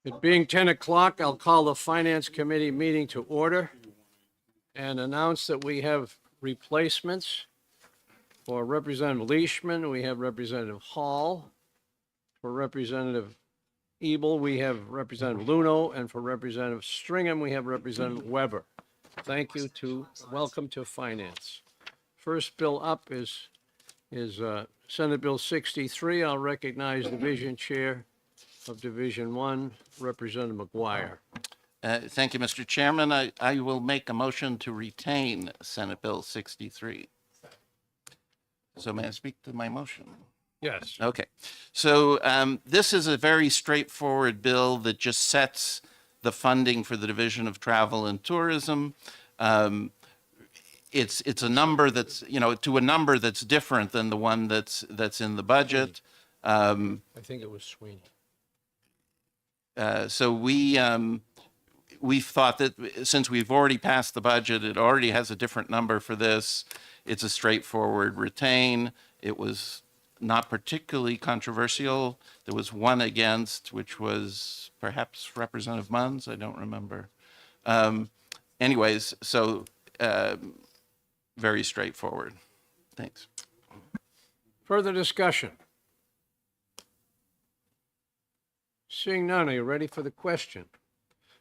It being 10 o'clock, I'll call the Finance Committee meeting to order and announce that we have replacements. For Representative Leishman, we have Representative Hall. For Representative Ebel, we have Representative Luno, and for Representative Stringham, we have Representative Weber. Thank you to, welcome to Finance. First bill up is Senate Bill 63. I'll recognize Division Chair of Division 1, Representative McGuire. Thank you, Mr. Chairman. I will make a motion to retain Senate Bill 63. So may I speak to my motion? Yes. Okay. So this is a very straightforward bill that just sets the funding for the Division of Travel and Tourism. It's a number that's, to a number that's different than the one that's in the budget. I think it was Sweeney. So we thought that since we've already passed the budget, it already has a different number for this. It's a straightforward retain. It was not particularly controversial. There was one against, which was perhaps Representative Munns. I don't remember. Anyways, so very straightforward. Thanks. Further discussion? Seeing none, are you ready for the question?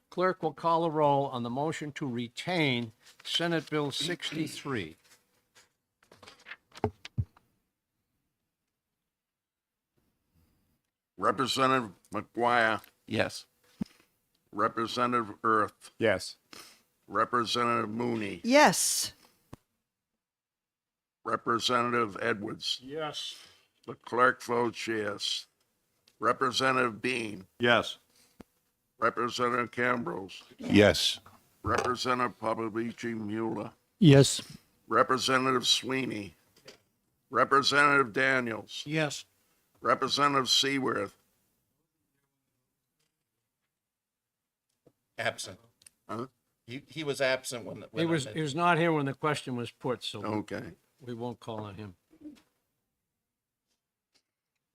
Clerk will call a roll on the motion to retain Senate Bill 63. Representative McGuire, Yes. Representative Earth, Yes. Representative Mooney, Yes. Representative Edwards. Yes. The clerk votes yes. Representative Bean, Yes. Representative Cambrose, Yes. Representative Papavici Mueller, Yes. Representative Sweeney, Representative Daniels, Yes. Representative Seaworth, Absent. Huh? He was absent when He was not here when the question was put, so okay. we won't call on him.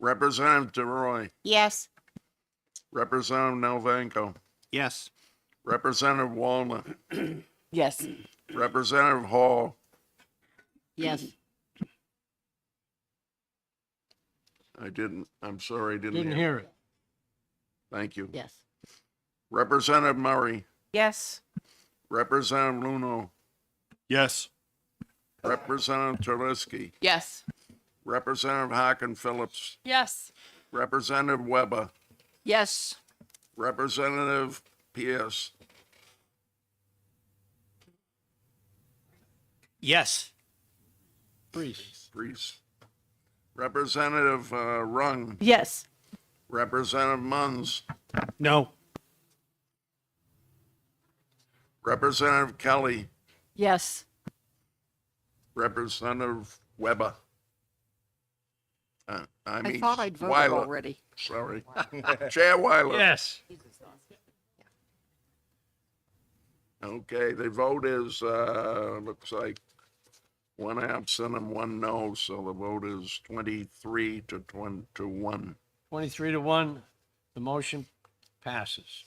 Representative DeRoy, Yes. Representative Nelvanko, Yes. Representative Walner, Yes. Representative Hall, Yes. I'm sorry, I Didn't hear it. Thank you. Yes. Representative Murray, Yes. Representative Luno, Yes. Representative Terlisky, Yes. Representative Harkin Phillips, Yes. Representative Weber, Yes. Representative Pierce, Yes. Priest. Priest, Representative Rung, Yes. Representative Munns, No. Representative Kelly, Yes. Representative Weber. I mean, thought I'd voted Weiler, already. sorry. Chair Weiler. Yes. Okay, the vote is, looks like one absent and one no, so the vote is 23 to 1. 23-1, the motion passes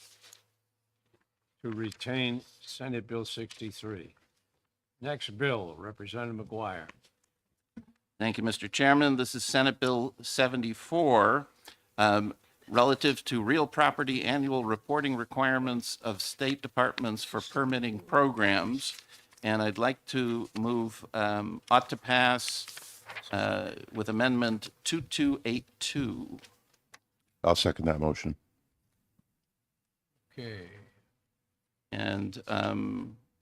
to retain Senate Bill 63. Next bill, Representative McGuire. Thank you, Mr. Chairman. This is Senate Bill 74, relative to real property annual reporting requirements of state departments for permitting programs. And I'd like to move ought to pass with Amendment 2282. I'll second that motion. Okay. And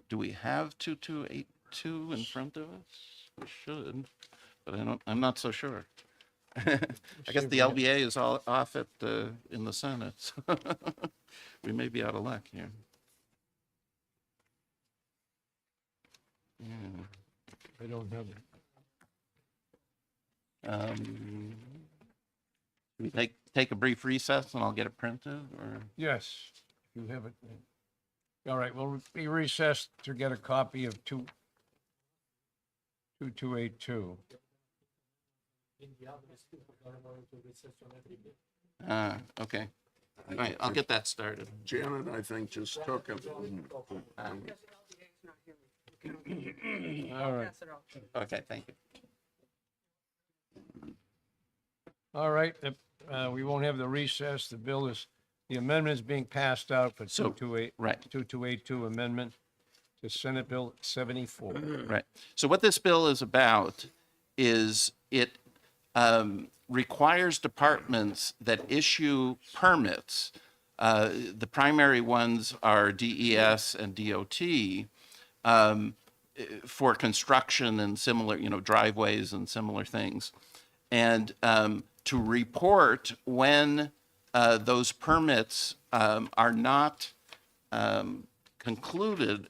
do we have 2282 in front of us? We should, but I'm not so sure. I guess the LBA is all off at in the Senate. So we may be out of luck here. Yeah. I don't have it. Should we take a brief recess and I'll get it printed, or? Yes, if you have it. All right, we'll be recessed to get a copy of 2282. Okay. All right, I'll get that started. Janet, I think, just took it. All right. Okay, thank you. All right, we won't have the recess. The amendment is being passed out for So, 2282 amendment to Senate Bill 74. Right. So what this bill is about is it requires departments that issue permits. The primary ones are DES and DOT for construction and similar, driveways and similar things. And to report when those permits are not concluded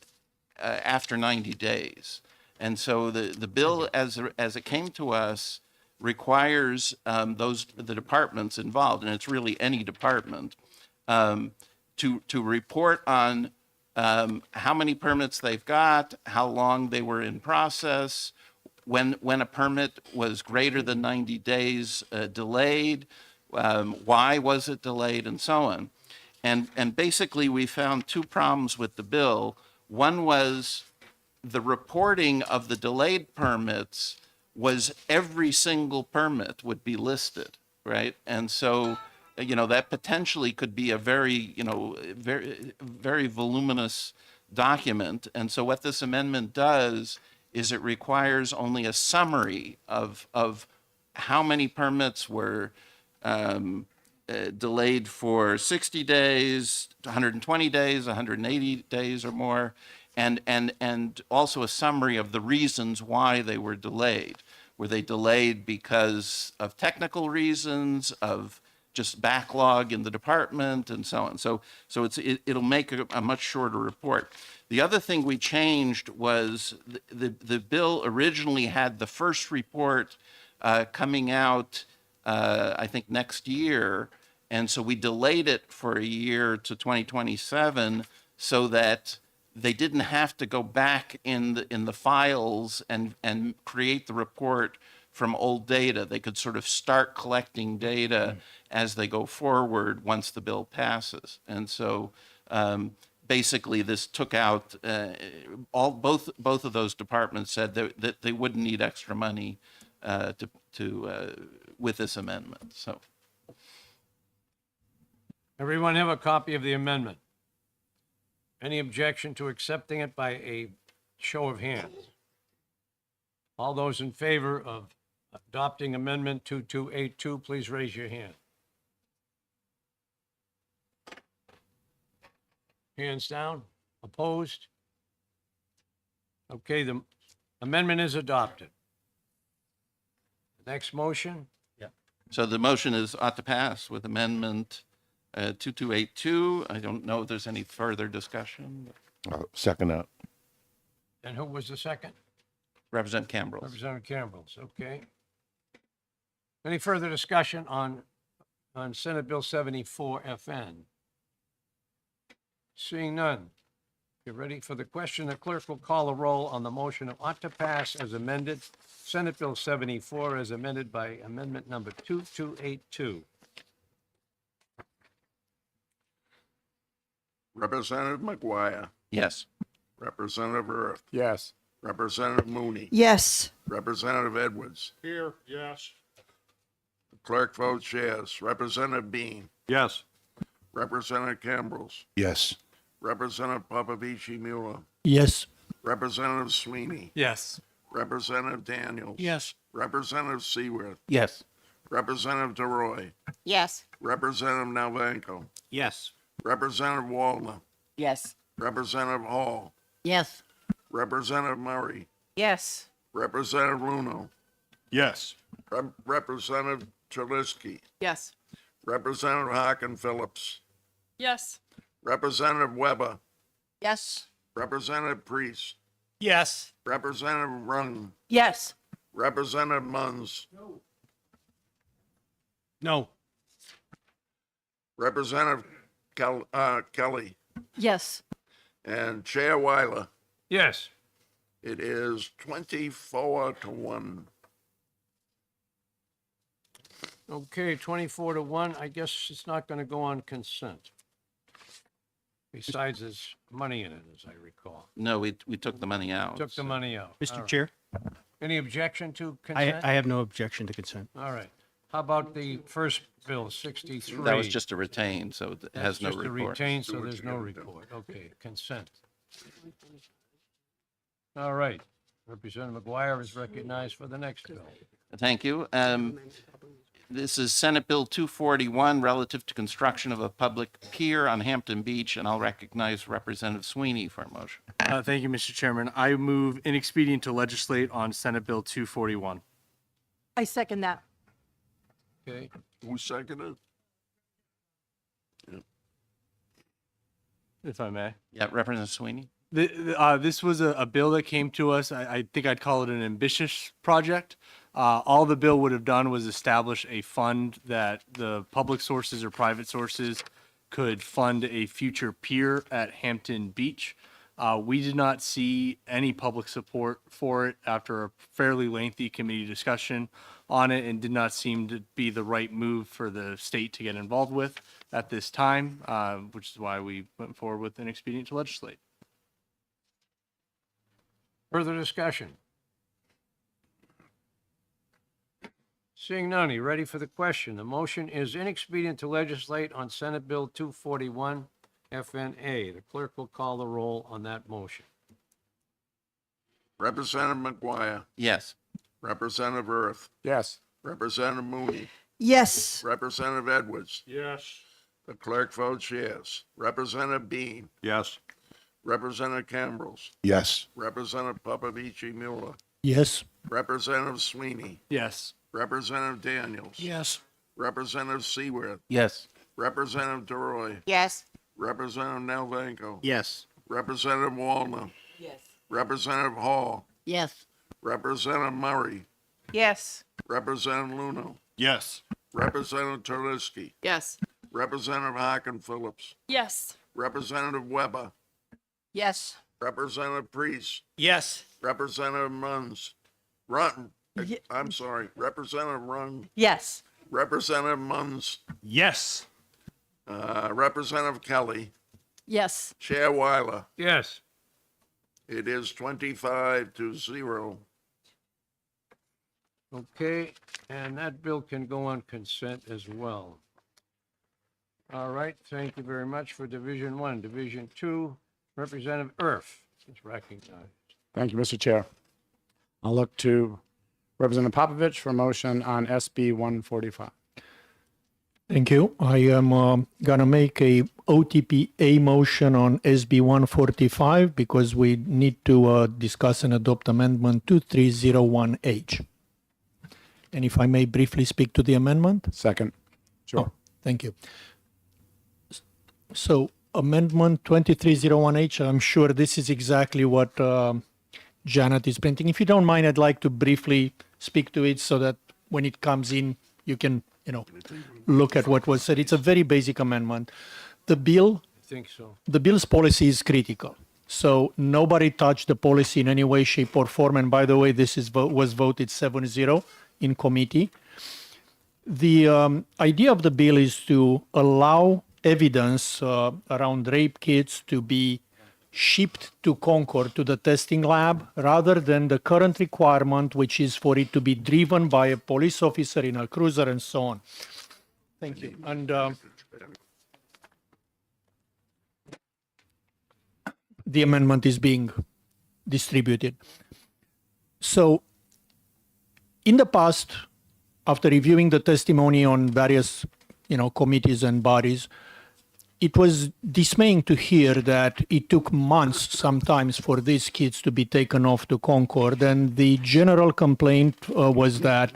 after 90 days. And so the bill, as it came to us, requires the departments involved, and it's really any department, to report on how many permits they've got, how long they were in process, when a permit was greater than 90 days delayed, why was it delayed, and so on. And basically, we found two problems with the bill. One was the reporting of the delayed permits was every single permit would be listed, right? And so, that potentially could be a very, very, very voluminous document. And so what this amendment does is it requires only a summary of how many permits were delayed for 60 days, 120 days, 180 days or more, and also a summary of the reasons why they were delayed. Were they delayed because of technical reasons, of just backlog in the department, and so on? So it'll make a much shorter report. The other thing we changed was the bill originally had the first report coming out, I think, next year. And so we delayed it for a year to 2027 so that they didn't have to go back in the files and create the report from old data. They could sort of start collecting data as they go forward once the bill passes. And so basically this took out both of those departments said that they wouldn't need extra money with this amendment. So. Everyone have a copy of the amendment? Any objection to accepting it by a show of hands? All those in favor of adopting Amendment 2282, please raise your hand. Hands down. Opposed? Okay, the amendment is adopted. Next motion? So the motion ought to pass with amendment 2282. I don't know if there's any further discussion. Second that. And who was the second? Representative Campbell. Representative Campbell's, okay. Any further discussion on Senate Bill 74 FN? Seeing none. Get ready for the question. The clerk will call a roll on the motion of ought to pass as amended. Senate Bill 74 as amended by amendment number 2282. Representative McGuire, Yes. Representative Earth, Yes. Representative Mooney, Yes. Representative Edwards. Here, yes. The clerk votes yes. Representative Bean, Yes. Representative Cambrels, Yes. Representative Papavici Mueller, Yes. Representative Sweeney, Yes. Representative Daniels. Yes. Representative Seaworth, Yes. Representative DeRoy, Yes. Representative Nalvanko, Yes. Representative Waldner, Yes. Representative Hall, Yes. Representative Murray, Yes. Representative Luno, Yes. Representative Treliski, Yes. Representative Harkin Phillips, Yes. Representative Weber, Yes. Representative Priest, Yes. Representative Rung, Yes. Representative Munns, No. Representative Kelly, Yes. and Chair Weiler. Yes. It is 24 to 1. Okay, 24-1, I guess it's not going to go on consent. Besides, there's money in it, as I recall. No, we took the money out. Took the money out. All Mr. right. Chair, Any objection to I consent? have no objection to consent. All right. How about the first bill, 63? That was just a retain, so it has no Just a report. retain, so Do what there's you no gotta do. report. Okay, consent. All right. Representative McGuire is recognized for the next bill. Thank you. This is Senate Bill 241 relative to construction of a public pier on Hampton Beach, and I'll recognize Representative Sweeney for a motion. Thank you, Mr. Chairman. I move inexpedient to legislate on Senate Bill 241. I second that. Okay, Who seconded? If I may. Yeah, Representative Sweeney? This was a bill that came to us. I think I'd call it an ambitious project. All the bill would have done was establish a fund that the public sources or private sources could fund a future pier at Hampton Beach. We did not see any public support for it after a fairly lengthy committee discussion on it, and did not seem to be the right move for the state to get involved with at this time, which is why we went forward with an expedient to legislate. further discussion? Seeing none, you ready for the question? The motion is inexpedient to legislate on Senate Bill 241 FNA. The clerk will call the roll on that motion. Representative McGuire, Yes. Representative Earth, Yes. Representative Mooney, Yes. Representative Edwards. Yes. The clerk votes yes. Representative Bean, Yes. Representative Cambrils, Yes. Representative Papavici Mueller, Yes. Representative Sweeney, Yes. Representative Daniels. Yes. Representative Seaworth, Yes. Representative DeRoy, Yes. Representative Nelvenko, Yes. Representative Wallner, Yes. Representative Hall, Yes. Representative Murray, Yes. Representative Luno, Yes. Representative Turisky, Yes. Representative Harkin Phillips, Yes. Representative Weber, Yes. Representative Priest, Yes. Representative I'm sorry, Representative Rung, Yes. Representative Munns, Yes. Representative Kelly, Yes. Chair Weiler. Yes. It is 25-0. Okay, and that bill can go on consent as well. All right, thank you very much for Division 1. Division 2, Representative Erf is recognized. Thank you, Mr. Chair. I'll look to Representative Popovich for a motion on SB 145. Thank you. I am going to make a OTPA motion on SB 145 because we need to discuss and adopt Amendment 2301H. And if I may briefly speak to the amendment? Second. Sure. Thank you. So Amendment 2301H, I'm sure this is exactly what Janet is printing. If you don't mind, I'd like to briefly speak to it so that when it comes in, you can, look at what was said. It's a very basic amendment. The Think so. bill's policy is critical. So nobody touched the policy in any way, shape, or form. And by the way, this was voted 7-0 in committee. The idea of the bill is to allow evidence around rape kits to be shipped to Concord to the testing lab rather than the current requirement, which is for it to be driven by a police officer in a cruiser and so on. Thank you. And the amendment is being distributed. So in the past, after reviewing the testimony on various, committees and bodies, it was dismaying to hear that it took months sometimes for these kids to be taken off to Concord. And the general complaint was that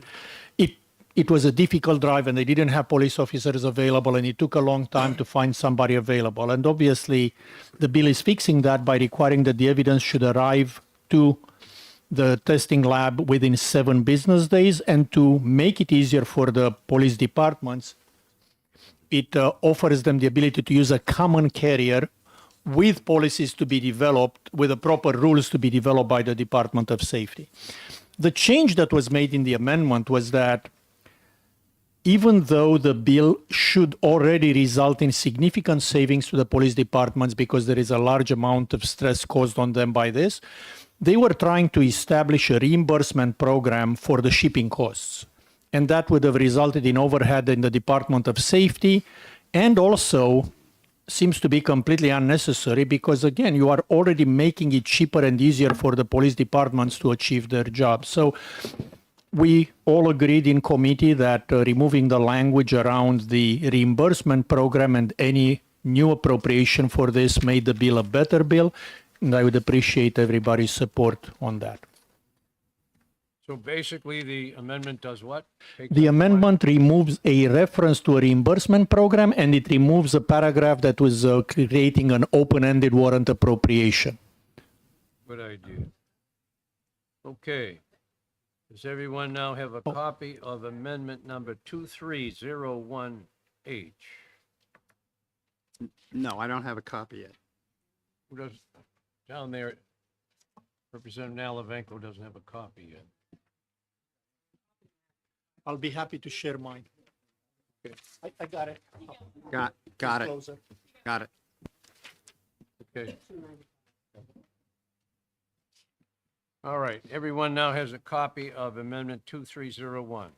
it was a difficult drive and they didn't have police officers available and it took a long time to find somebody available. And obviously, the bill is fixing that by requiring that the evidence should arrive to the testing lab within 7 business days, and to make it easier for the police departments, it offers them the ability to use a common carrier with policies to be developed, with the proper rules to be developed by the Department of Safety. The change that was made in the amendment was that even though the bill should already result in significant savings to the police departments because there is a large amount of stress caused on them by this, they were trying to establish a reimbursement program for the shipping costs. And that would have resulted in overhead in the Department of Safety, and also seems to be completely unnecessary because, again, you are already making it cheaper and easier for the police departments to achieve their job. So we all agreed in committee that removing the language around the reimbursement program and any new appropriation for this made the bill a better bill, and I would appreciate everybody's support on that. So basically, the amendment does what? Take The that amendment removes a reference to a reimbursement program, and it removes a paragraph that was creating an open-ended warrant appropriation. money? Good idea. Okay. Does everyone now have a copy of amendment number 2301H? No, I don't have a copy yet. Who does, down there, Representative Nalavenko doesn't have a copy yet. I'll be happy to share mine. I got it. Got it. Got it. Okay. All right, everyone now has a copy of Amendment 2301.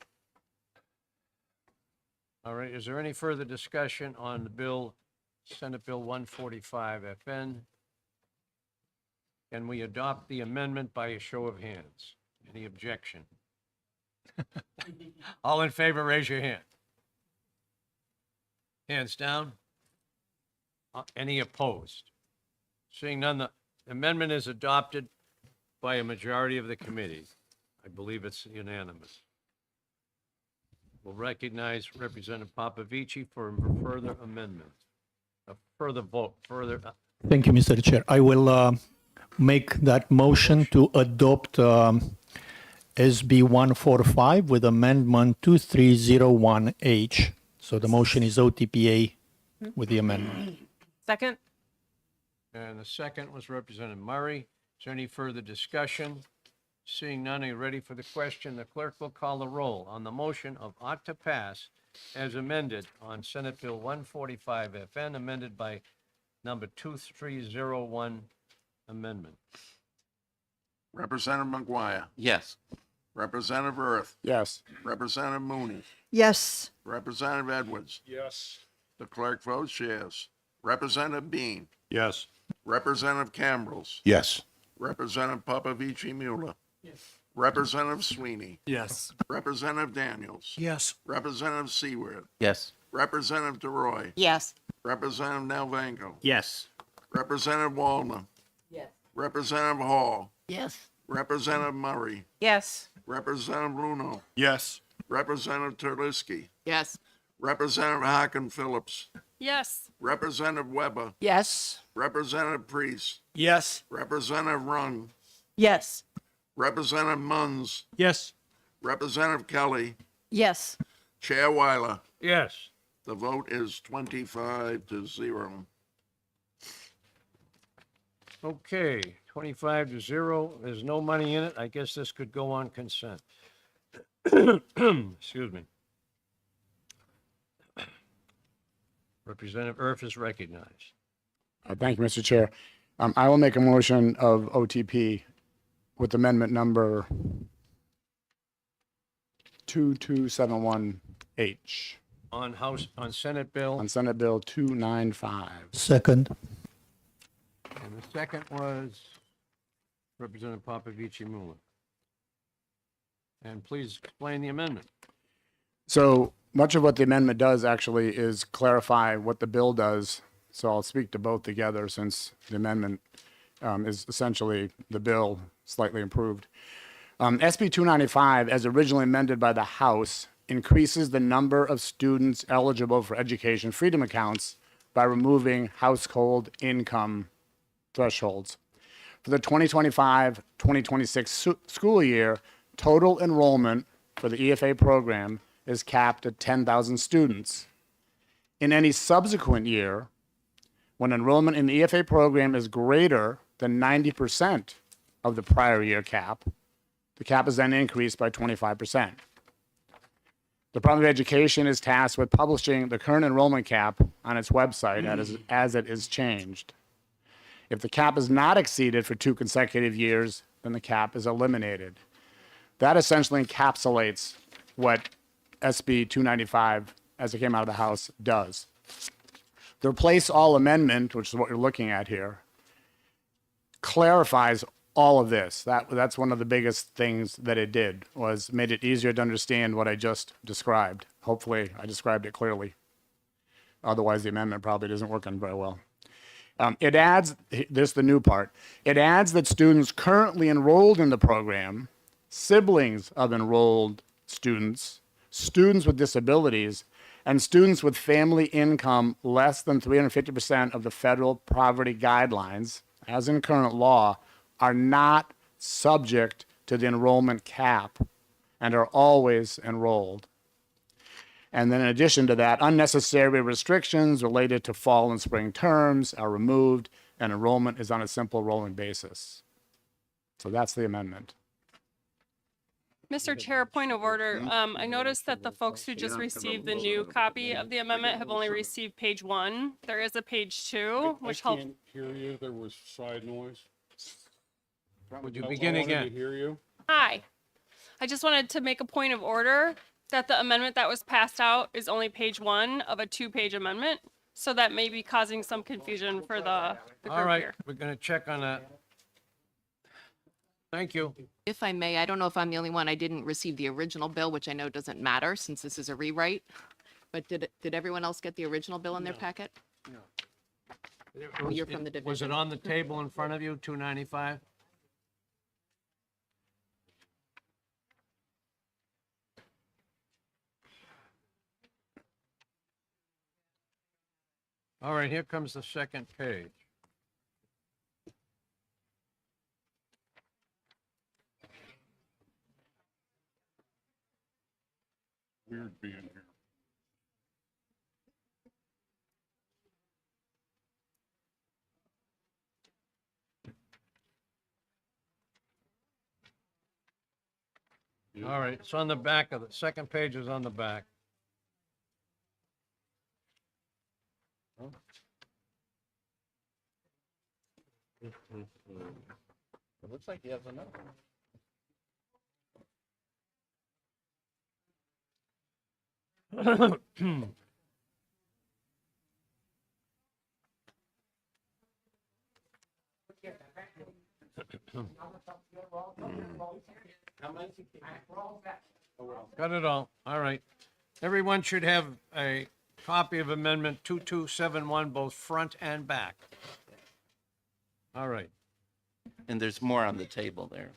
All right, is there any further discussion on the bill, Senate Bill 145 FN? Can we adopt the amendment by a show of hands? Any objection? All in favor, raise your hand. Hands down. Any opposed? Seeing none, the amendment is adopted by a majority of the committee. I believe it's unanimous. We'll recognize Representative Popovici for further amendment, a further vote, further. Thank you, Mr. Chair. I will make that motion to adopt SB 145 with amendment 2301H. So the motion is OTPA with the amendment. Second? And the second was Representative Murray. Is there any further discussion? Seeing none, are you ready for the question? The clerk will call the roll on the motion of ought to pass as amended on Senate Bill 145 FN, amended by number 2301 amendment. Representative McGuire, Yes. Representative Earth, Yes. Representative Mooney, Yes. Representative Edwards. Yes. The clerk votes yes. Representative Bean, Yes. Representative Cambrils, Yes. Representative Popovici Mueller. Yes. Representative Sweeney, Yes. Representative Daniels, Yes. Representative Seaworth, Yes. Representative DeRoy, Yes. Representative Nalvanko, Yes. Representative Wallner, Yes. Representative Hall, Yes. Representative Murray, Yes. Representative Luno, Yes. Representative Terliski, Yes. Representative Harkin Phillips, Yes. Representative Weber, Yes. Representative Priest, Yes. Representative Rung, Yes. Representative Munns, Yes. Representative Kelly, Yes. Chair Weiler. Yes. The vote is 25-0. Okay, 25-0. There's no money in it. I guess this could go on consent. Excuse me. Representative Earth is recognized. Thank you, Mr. Chair. I will make a motion of OTP with amendment number 2271H On Senate Bill, on Senate Bill 295. Second. and the second was Representative Popovici Mueller. And please explain the amendment. So much of what the amendment does actually is clarify what the bill does. So I'll speak to both together since the amendment is essentially the bill slightly improved. SB 295, as originally amended by the House, increases the number of students eligible for education freedom accounts by removing household income thresholds. For the 2025-2026 school year, total enrollment for the EFA program is capped at 10,000 students. In any subsequent year, when enrollment in the EFA program is greater than 90% of the prior year cap, the cap is then increased by 25%. The Department of Education is tasked with publishing the current enrollment cap on its website as it is changed. If the cap is not exceeded for 2 consecutive years, then the cap is eliminated. That essentially encapsulates what SB 295, as it came out of the House, does. The Replace All Amendment, which is what you're looking at here, clarifies all of this. That's one of the biggest things that it did, was made it easier to understand what I just described. Hopefully, I described it clearly. Otherwise, the amendment probably doesn't work on very well. It adds, this is the new part, it adds that students currently enrolled in the program, siblings of enrolled students, students with disabilities, and students with family income less than 350% of the federal poverty guidelines, as in current law, are not subject to the enrollment cap and are always enrolled. And then in addition to that, unnecessary restrictions related to fall and spring terms are removed, and enrollment is on a simple rolling basis. So that's the amendment. Mr. Chair, point of order. I noticed that the folks who just received the new copy of the amendment have only received page 1. There is a page 2, which helps. I can't hear you. There was side noise. Would you begin I wanted again? to hear you. Hi. I just wanted to make a point of order that the amendment that was passed out is only page 1 of a 2-page amendment. So that may be causing some confusion for the All group right, here. we're going to check on that. Thank you. If I may, I don't know if I'm the only one. I didn't receive the original bill, which I know doesn't matter since this is a rewrite. But did everyone else get the original bill in their packet? You're from the division. Was it on the table in front of you, 295? All right, here comes the second page. Weird being here. All right, it's on the back of the second page is on the back. It looks like he has another one. Got it all. All right. Everyone should have a copy of Amendment 2271, both front and back. All right. And there's more on the table there.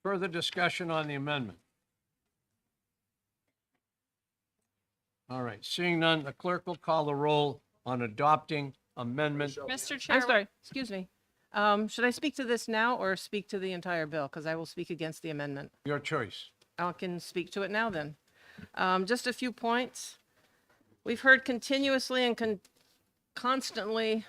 Further discussion on the amendment? All right, seeing none, the clerk will call the roll on adopting amendment. Mr. Chair. I'm sorry, excuse me. Should I speak to this now or speak to the entire bill? Because I will speak against the amendment. Your choice. I can speak to it now then. Just a few points. We've heard continuously and constantly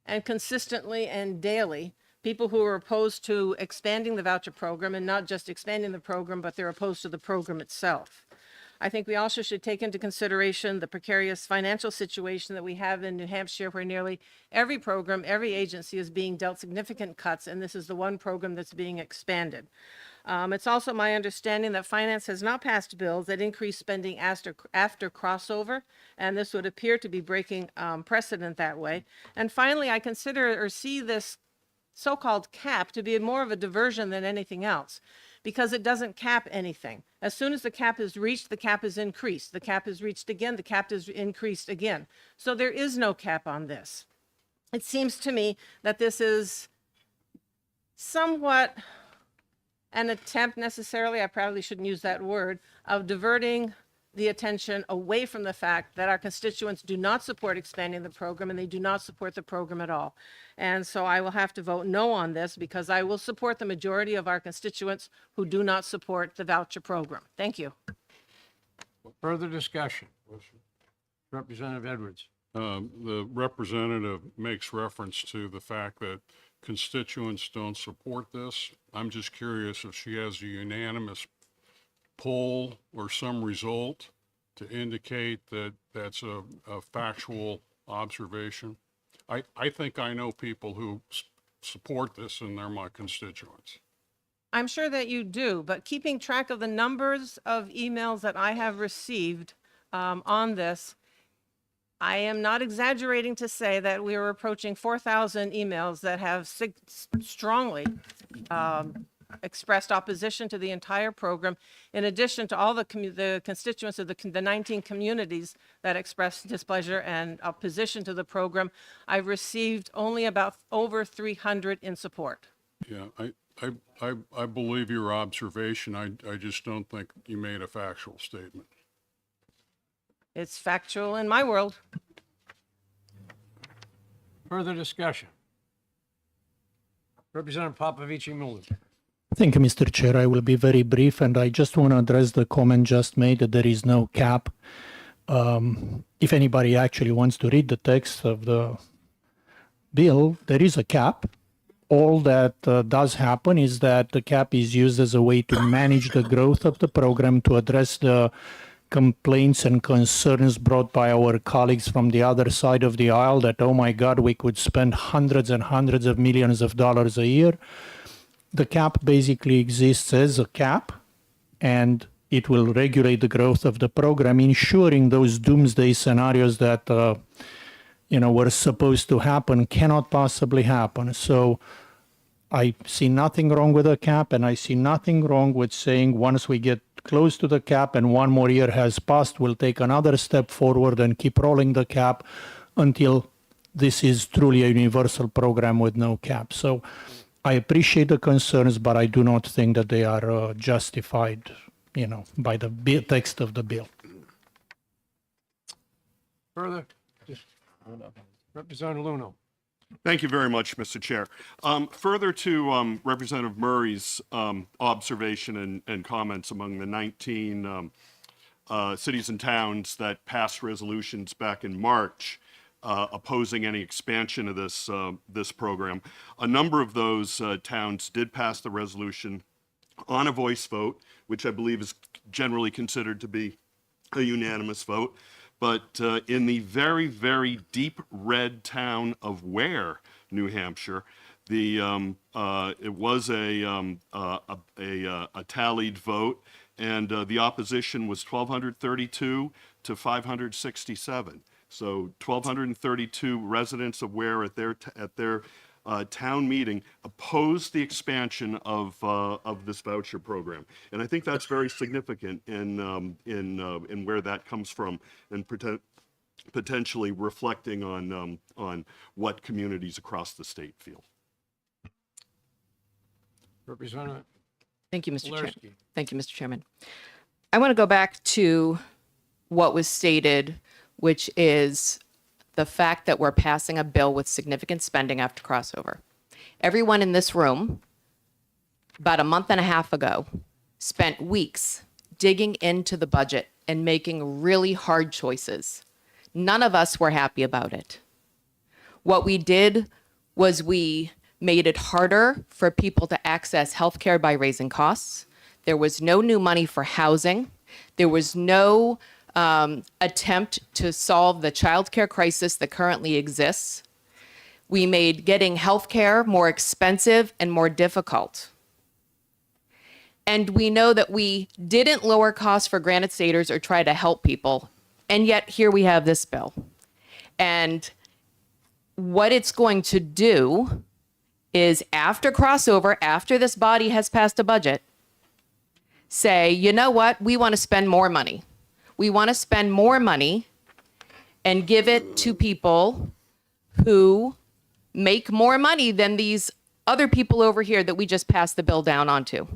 and consistently and daily people who are opposed to expanding the voucher program, and not just expanding the program, but they're opposed to the program itself. I think we also should take into consideration the precarious financial situation that we have in New Hampshire, where nearly every program, every agency is being dealt significant cuts, and this is the one program that's being expanded. It's also my understanding that finance has not passed bills that increase spending after crossover, and this would appear to be breaking precedent that way. And finally, I consider or see this so-called cap to be more of a diversion than anything else, because it doesn't cap anything. As soon as the cap is reached, the cap is increased. The cap is reached again, the cap is increased again. So there is no cap on this. It seems to me that this is somewhat an attempt necessarily, I probably shouldn't use that word, of diverting the attention away from the fact that our constituents do not support expanding the program, and they do not support the program at all. And so I will have to vote no on this, because I will support the majority of our constituents who do not support the voucher program. Thank you. Further discussion? Representative Edwards. The representative makes reference to the fact that constituents don't support this. I'm just curious if she has a unanimous poll or some result to indicate that that's a factual observation? I think I know people who support this, and they're my constituents. I'm sure that you do, but keeping track of the numbers of emails that I have received on this, I am not exaggerating to say that we are approaching 4,000 emails that have strongly expressed opposition to the entire program, in addition to all the constituents of the 19 communities that expressed displeasure and opposition to the program. I've received only about over 300 in support. Yeah, I believe your observation. I just don't think you made a factual statement. It's factual in my world. Further discussion? Representative Popovici-Miller. Thank you, Mr. Chair. I will be very brief, and I just want to address the comment just made that there is no cap. If anybody actually wants to read the text of the bill, there is a cap. All that does happen is that the cap is used as a way to manage the growth of the program, to address the complaints and concerns brought by our colleagues from the other side of the aisle that, oh my God, we could spend hundreds and hundreds of millions of dollars a year. The cap basically exists as a cap, and it will regulate the growth of the program, ensuring those doomsday scenarios that were supposed to happen cannot possibly happen. So I see nothing wrong with a cap, and I see nothing wrong with saying once we get close to the cap and one more year has passed, we'll take another step forward and keep rolling the cap until this is truly a universal program with no cap. So I appreciate the concerns, but I do not think that they are justified, by the text of the bill. Further? Representative Luno. Thank you very much, Mr. Chair. Further to Representative Murray's observation and comments among the 19 cities and towns that passed resolutions back in March opposing any expansion of this program, a number of those towns did pass the resolution on a voice vote, which I believe is generally considered to be a unanimous vote. But in the very, very deep red town of Ware, New Hampshire, it was a tallied vote, and the opposition was 1,232 to 567. So 1,232 residents of Ware at their town meeting opposed the expansion of this voucher program, and I think that's very significant in where that comes from, and potentially reflecting on what communities across the state feel. Representative Thank you, Mr. Chair. Walorski. Thank you, Mr. Chairman. I want to go back to what was stated, which is the fact that we're passing a bill with significant spending after crossover. Everyone in this room, about a month and a half ago, spent weeks digging into the budget and making really hard choices. None of us were happy about it. What we did was we made it harder for people to access healthcare by raising costs. There was no new money for housing. There was no attempt to solve the childcare crisis that currently exists. We made getting healthcare more expensive and more difficult. And we know that we didn't lower costs for Granite Staters or try to help people. And yet here we have this bill. And what it's going to do is, after crossover, after this body has passed a budget, say, you know what, we want to spend more money. We want to spend more money and give it to people who make more money than these other people over here that we just passed the bill down onto.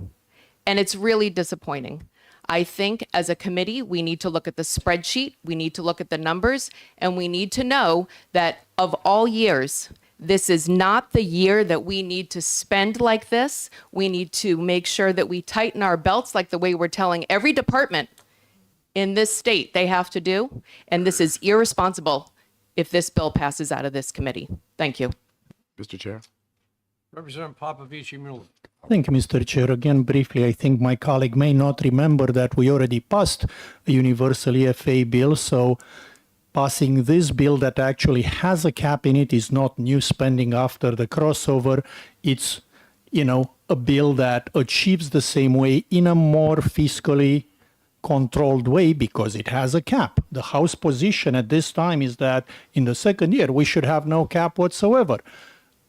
And it's really disappointing. I think as a committee, we need to look at the spreadsheet, we need to look at the numbers, and we need to know that of all years, this is not the year that we need to spend like this. We need to make sure that we tighten our belts like the way we're telling every department in this state they have to do. And this is irresponsible if this bill passes out of this committee. Thank you. Mr. Chair. Representative Popovici Miller. Thank you, Mr. Chair. Again, briefly, I think my colleague may not remember that we already passed a universal EFA bill, so passing this bill that actually has a cap in it is not new spending after the crossover. It's, a bill that achieves the same way in a more fiscally controlled way because it has a cap. The House position at this time is that in the second year, we should have no cap whatsoever.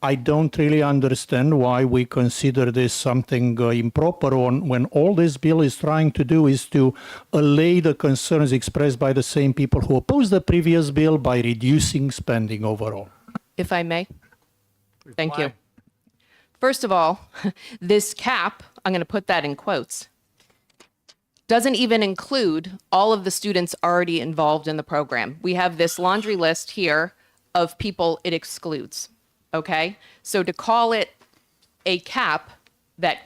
I don't really understand why we consider this something improper when all this bill is trying to do is to allay the concerns expressed by the same people who opposed the previous bill by reducing spending overall. If I may. Thank you. Reply. First of all, this cap, I'm going to put that in quotes, doesn't even include all of the students already involved in the program. We have this laundry list here of people it excludes. Okay? So to call it a cap that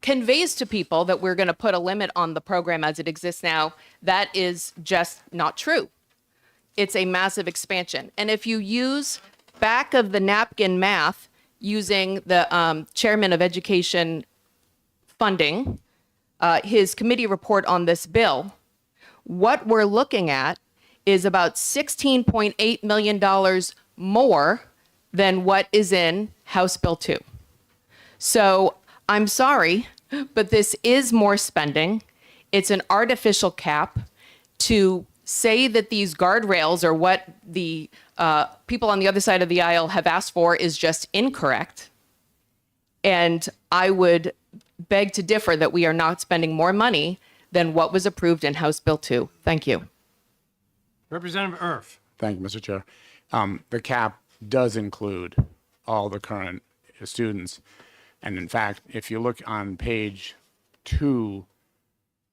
conveys to people that we're going to put a limit on the program as it exists now, that is just not true. It's a massive expansion. And if you use back of the napkin math using the chairman of education funding, his committee report on this bill, what we're looking at is about $16.8 million more than what is in House Bill 2. So I'm sorry, but this is more spending. It's an artificial cap. To say that these guardrails are what the people on the other side of the aisle have asked for is just incorrect. And I would beg to differ that we are not spending more money than what was approved in House Bill 2. Thank you. Representative Erf. Thank you, Mr. Chair. The cap does include all the current students. And in fact, if you look on page 2,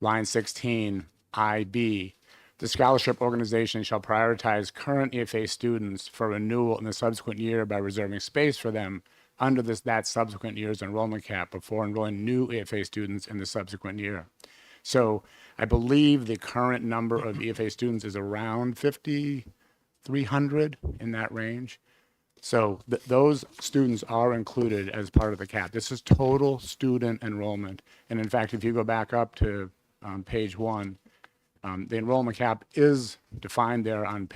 line 16, IB, the scholarship organization shall prioritize current EFA students for renewal in the subsequent year by reserving space for them under that subsequent year's enrollment cap before enrolling new EFA students in the subsequent year. So I believe the current number of EFA students is around 5,300 in that range. So those students are included as part of the cap. This is total student enrollment. And in fact, if you go back up to page 1, the enrollment cap is defined there on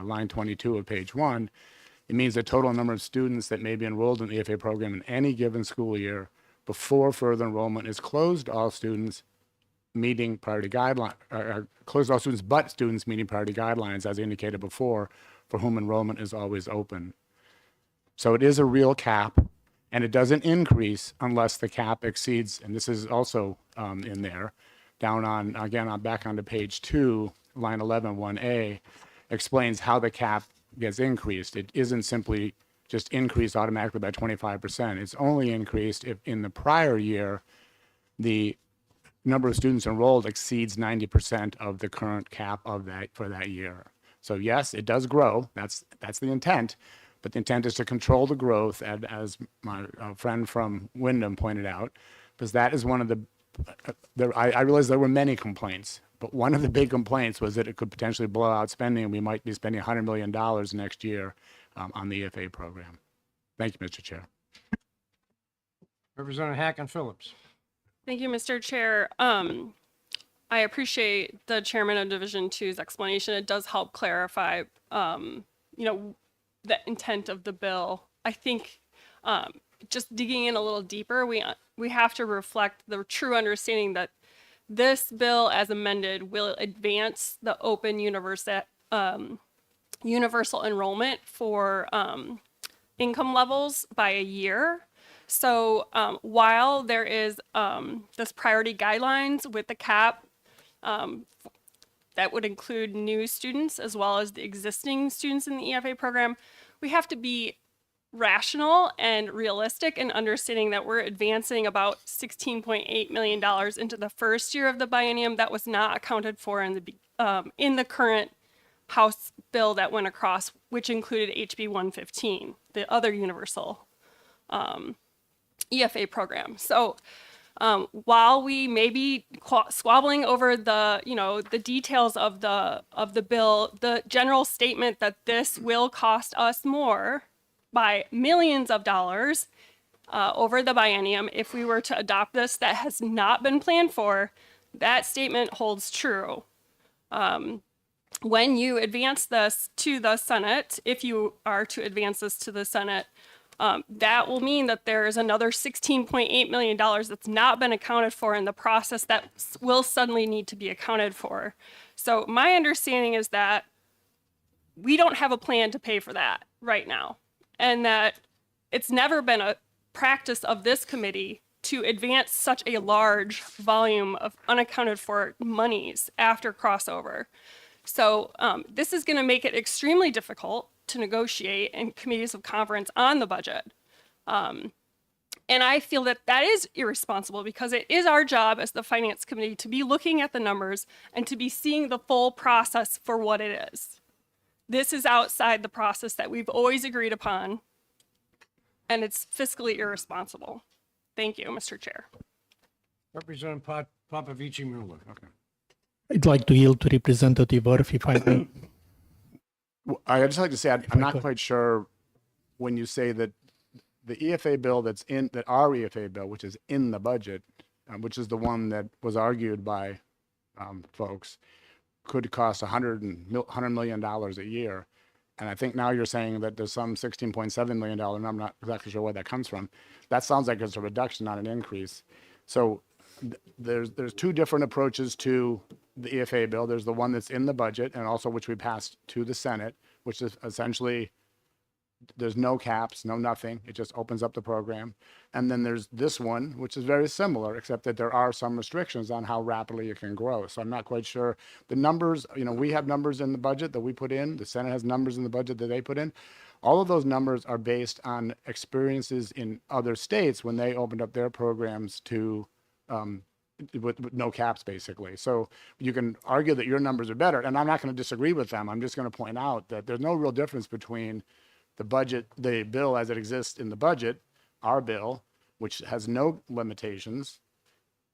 line 22 of page 1. It means the total number of students that may be enrolled in the EFA program in any given school year before further enrollment is closed to all students meeting priority guidelines, closed to all students but students meeting priority guidelines as indicated before, for whom enrollment is always open. So it is a real cap, and it doesn't increase unless the cap exceeds, and this is also in there, down on, again, back onto page 2, line 11, 1A, explains how the cap gets increased. It isn't simply just increased automatically by 25%. It's only increased if in the prior year, the number of students enrolled exceeds 90% of the current cap of that for that year. So yes, it does grow. That's the intent, but the intent is to control the growth, as my friend from Wyndham pointed out, because that is one of the I realize there were many complaints, but one of the big complaints was that it could potentially blow out spending, and we might be spending $100 million next year on the EFA program. Thank you, Mr. Chair. Representative Hacken Phillips. Thank you, Mr. Chair. I appreciate the chairman of Division 2's explanation. It does help clarify, the intent of the bill. I think just digging in a little deeper, we have to reflect the true understanding that this bill, as amended, will advance the open universal enrollment for income levels by a year. So while there is this priority guidelines with the cap that would include new students as well as the existing students in the EFA program, we have to be rational and realistic in understanding that we're advancing about $16.8 million into the first year of the biennium that was not accounted for in the current House bill that went across, which included HB 115, the other universal EFA program. So while we may be squabbling over the details of the bill, the general statement that this will cost us more by millions of dollars over the biennium. If we were to adopt this, that has not been planned for, that statement holds true. When you advance this to the Senate, if you are to advance this to the Senate, that will mean that there is another $16.8 million that's not been accounted for in the process that will suddenly need to be accounted for. So my understanding is that we don't have a plan to pay for that right now, and that it's never been a practice of this committee to advance such a large volume of unaccounted for monies after crossover. So this is going to make it extremely difficult to negotiate in committees of conference on the budget. And I feel that that is irresponsible because it is our job as the Finance Committee to be looking at the numbers and to be seeing the full process for what it is. This is outside the process that we've always agreed upon, and it's fiscally irresponsible. Thank you, Mr. Chair. Representative Papavici Mueller. Okay. I'd like to yield to Representative Orff if I may. I'd just like to say, I'm not quite sure when you say that the EFA bill that our EFA bill, which is in the budget, which is the one that was argued by folks, could cost $100 million a year. And I think now you're saying that there's some $16.7 million, and I'm not exactly sure where that comes from. That sounds like it's a reduction, not an increase. So there's two different approaches to the EFA bill. There's the one that's in the budget, and also which we passed to the Senate, which is essentially there's no caps, no nothing. It just opens up the program. And then there's this one, which is very similar, except that there are some restrictions on how rapidly it can grow. So I'm not quite sure. The numbers, we have numbers in the budget that we put in. The Senate has numbers in the budget that they put in. All of those numbers are based on experiences in other states when they opened up their programs to with no caps, basically. So you can argue that your numbers are better, and I'm not going to disagree with them. I'm just going to point out that there's no real difference between the budget, the bill as it exists in the budget, our bill, which has no limitations,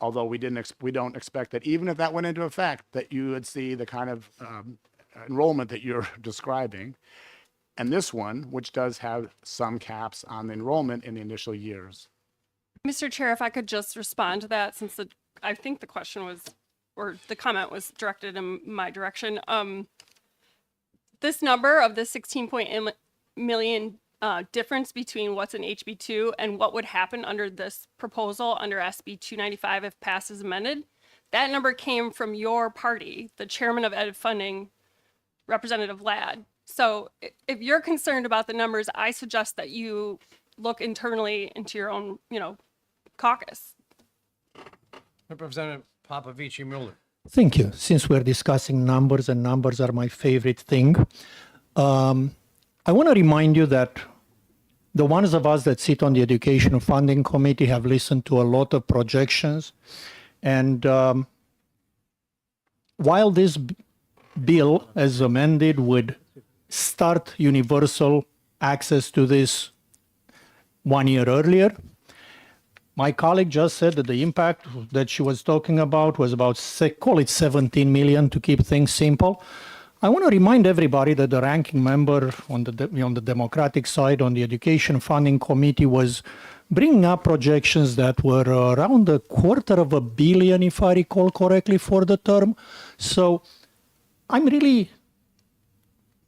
although we don't expect that even if that went into effect, that you would see the kind of enrollment that you're describing. And this one, which does have some caps on the enrollment in the initial years. Mr. Chair, if I could just respond to that, since I think the question was, or the comment was directed in my direction. This number of the 16.8 million difference between what's in HB2 and what would happen under this proposal under SB 295 if passed as amended, that number came from your party, the chairman of Ed Funding, Representative Ladd. So if you're concerned about the numbers, I suggest that you look internally into your own, caucus. Representative Papavici Mueller. Thank you. Since we're discussing numbers, and numbers are my favorite thing, I want to remind you that the ones of us that sit on the Education Funding Committee have listened to a lot of projections. And while this bill, as amended, would start universal access to this 1 year earlier, my colleague just said that the impact that she was talking about was about, call it 17 million to keep things simple. I want to remind everybody that the ranking member on the Democratic side on the Education Funding Committee was bringing up projections that were around $250 million, if I recall correctly, for the term. So I'm really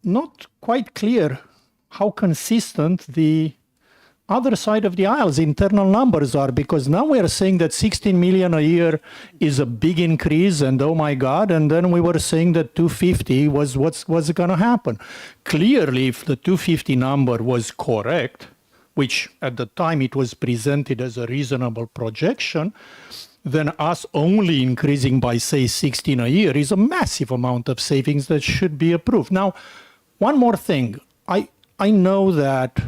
not quite clear how consistent the other side of the aisle's internal numbers are, because now we are saying that 16 million a year is a big increase and oh my God, and then we were saying that 250 was what's going to happen. Clearly, if the 250 number was correct, which at the time it was presented as a reasonable projection, then us only increasing by, say, 16 a year is a massive amount of savings that should be approved. Now, one more thing. I know that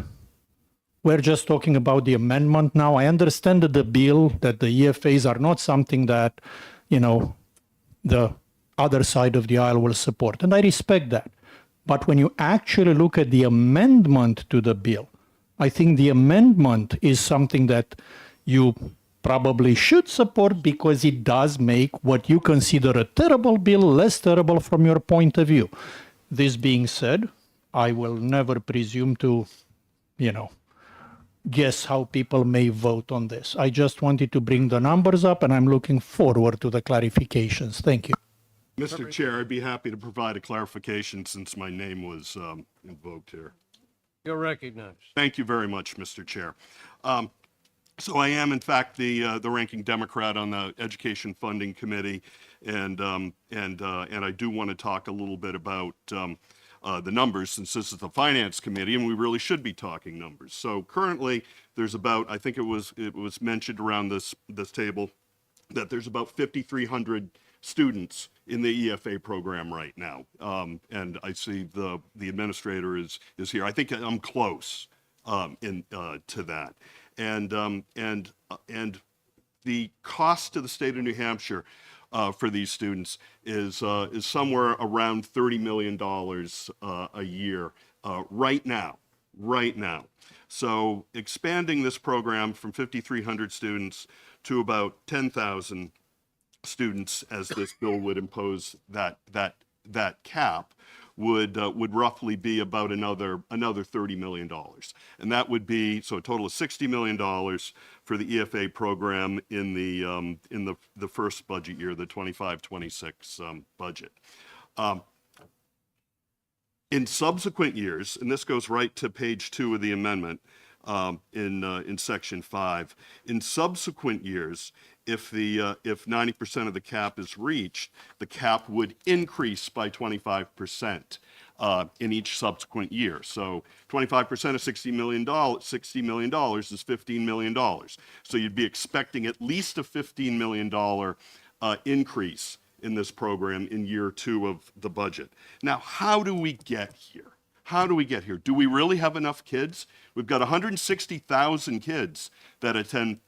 we're just talking about the amendment now. I understand that the bill, that the EFAs are not something that, the other side of the aisle will support. And I respect that. But when you actually look at the amendment to the bill, I think the amendment is something that you probably should support because it does make what you consider a terrible bill less terrible from your point of view. This being said, I will never presume to guess how people may vote on this. I just wanted to bring the numbers up, and I'm looking forward to the clarifications. Thank you. Mr. Chair, I'd be happy to provide a clarification since my name was invoked here. You're recognized. Thank you very much, Mr. Chair. So I am, in fact, the ranking Democrat on the Education Funding Committee, and I do want to talk a little bit about the numbers, since this is the Finance Committee, and we really should be talking numbers. So currently, there's about, I think it was mentioned around this table, that there's about 5,300 students in the EFA program right now, and I see the administrator is here. I think I'm close to that. And the cost to the state of New Hampshire for these students is somewhere around $30 million a year right now. So expanding this program from 5,300 students to about 10,000 students, as this bill would impose that cap, would roughly be about another $30 million. And that would be, so a total of $60 million for the EFA program in the first budget year, the 25-26 budget. In subsequent years, and this goes right to page 2 of the amendment, in section 5, in subsequent years, if 90% of the cap is reached, the cap would increase by 25% in each subsequent year. So 25% of $60 million is $15 million. So you'd be expecting at least a $15 million increase in this program in year 2 of the budget. Now, how do we get here? How do we get here? Do we really have enough kids? We've got 160,000 kids that attend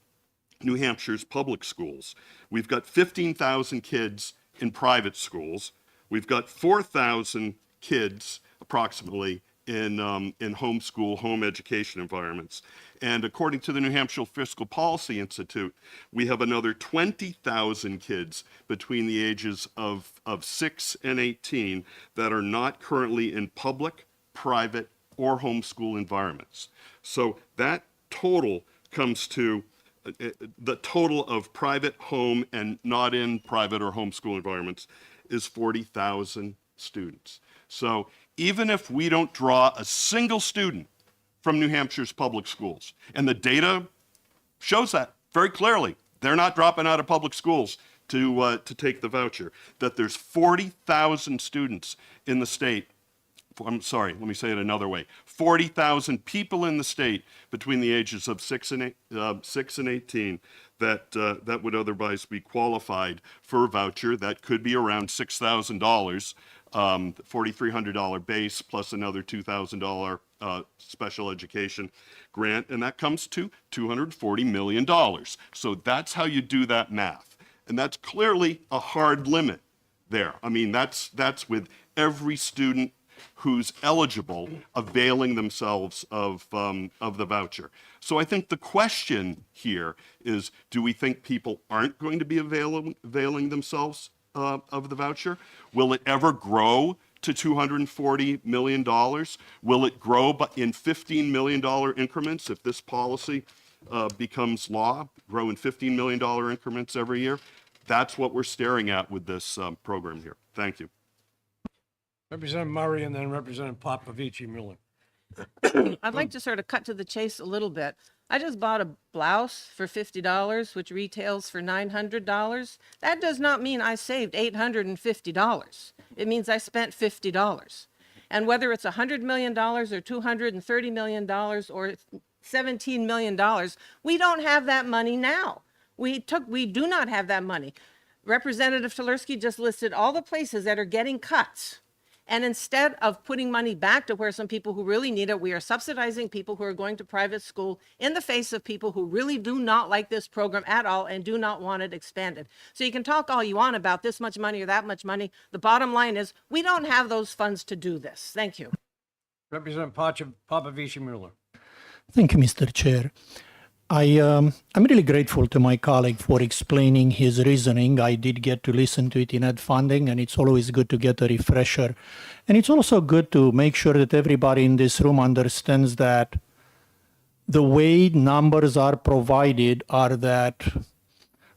New Hampshire's public schools. We've got 15,000 kids in private schools. We've got 4,000 kids approximately in homeschool, home education environments. And according to the New Hampshire Fiscal Policy Institute, we have another 20,000 kids between the ages of 6 and 18 that are not currently in public, private, or homeschool environments. So that total comes to the total of private, home, and not in private or homeschool environments is 40,000 students. So even if we don't draw a single student from New Hampshire's public schools, and the data shows that very clearly, they're not dropping out of public schools to take the voucher, that there's 40,000 students in the state. I'm sorry, let me say it another way. 40,000 people in the state between the ages of 6 and 18 that would otherwise be qualified for a voucher that could be around $6,000, $4,300 base plus another $2,000 special education grant, and that comes to $240 million. So that's how you do that math. And that's clearly a hard limit there. I mean, that's with every student who's eligible availing themselves of the voucher. So I think the question here is, do we think people aren't going to be availing themselves of the voucher? Will it ever grow to $240 million? Will it grow in $15 million increments if this policy becomes law, grow in $15 million increments every year? That's what we're staring at with this program here. Thank you. Representative Murray and then Representative Popovici Miller. I'd like to sort of cut to the chase a little bit. I just bought a blouse for $50, which retails for $900. That does not mean I saved $850. It means I spent $50. And whether it's $100 million or $230 million or $17 million, we don't have that money now. We do not have that money. Representative Tulerski just listed all the places that are getting cuts. And instead of putting money back to where some people who really need it, we are subsidizing people who are going to private school in the face of people who really do not like this program at all and do not want it expanded. So you can talk all you want about this much money or that much money. The bottom line is we don't have those funds to do this. Thank you. Representative Popovici Miller. Thank you, Mr. Chair. I'm really grateful to my colleague for explaining his reasoning. I did get to listen to it in Ed Funding, and it's always good to get a refresher. And it's also good to make sure that everybody in this room understands that the way numbers are provided are that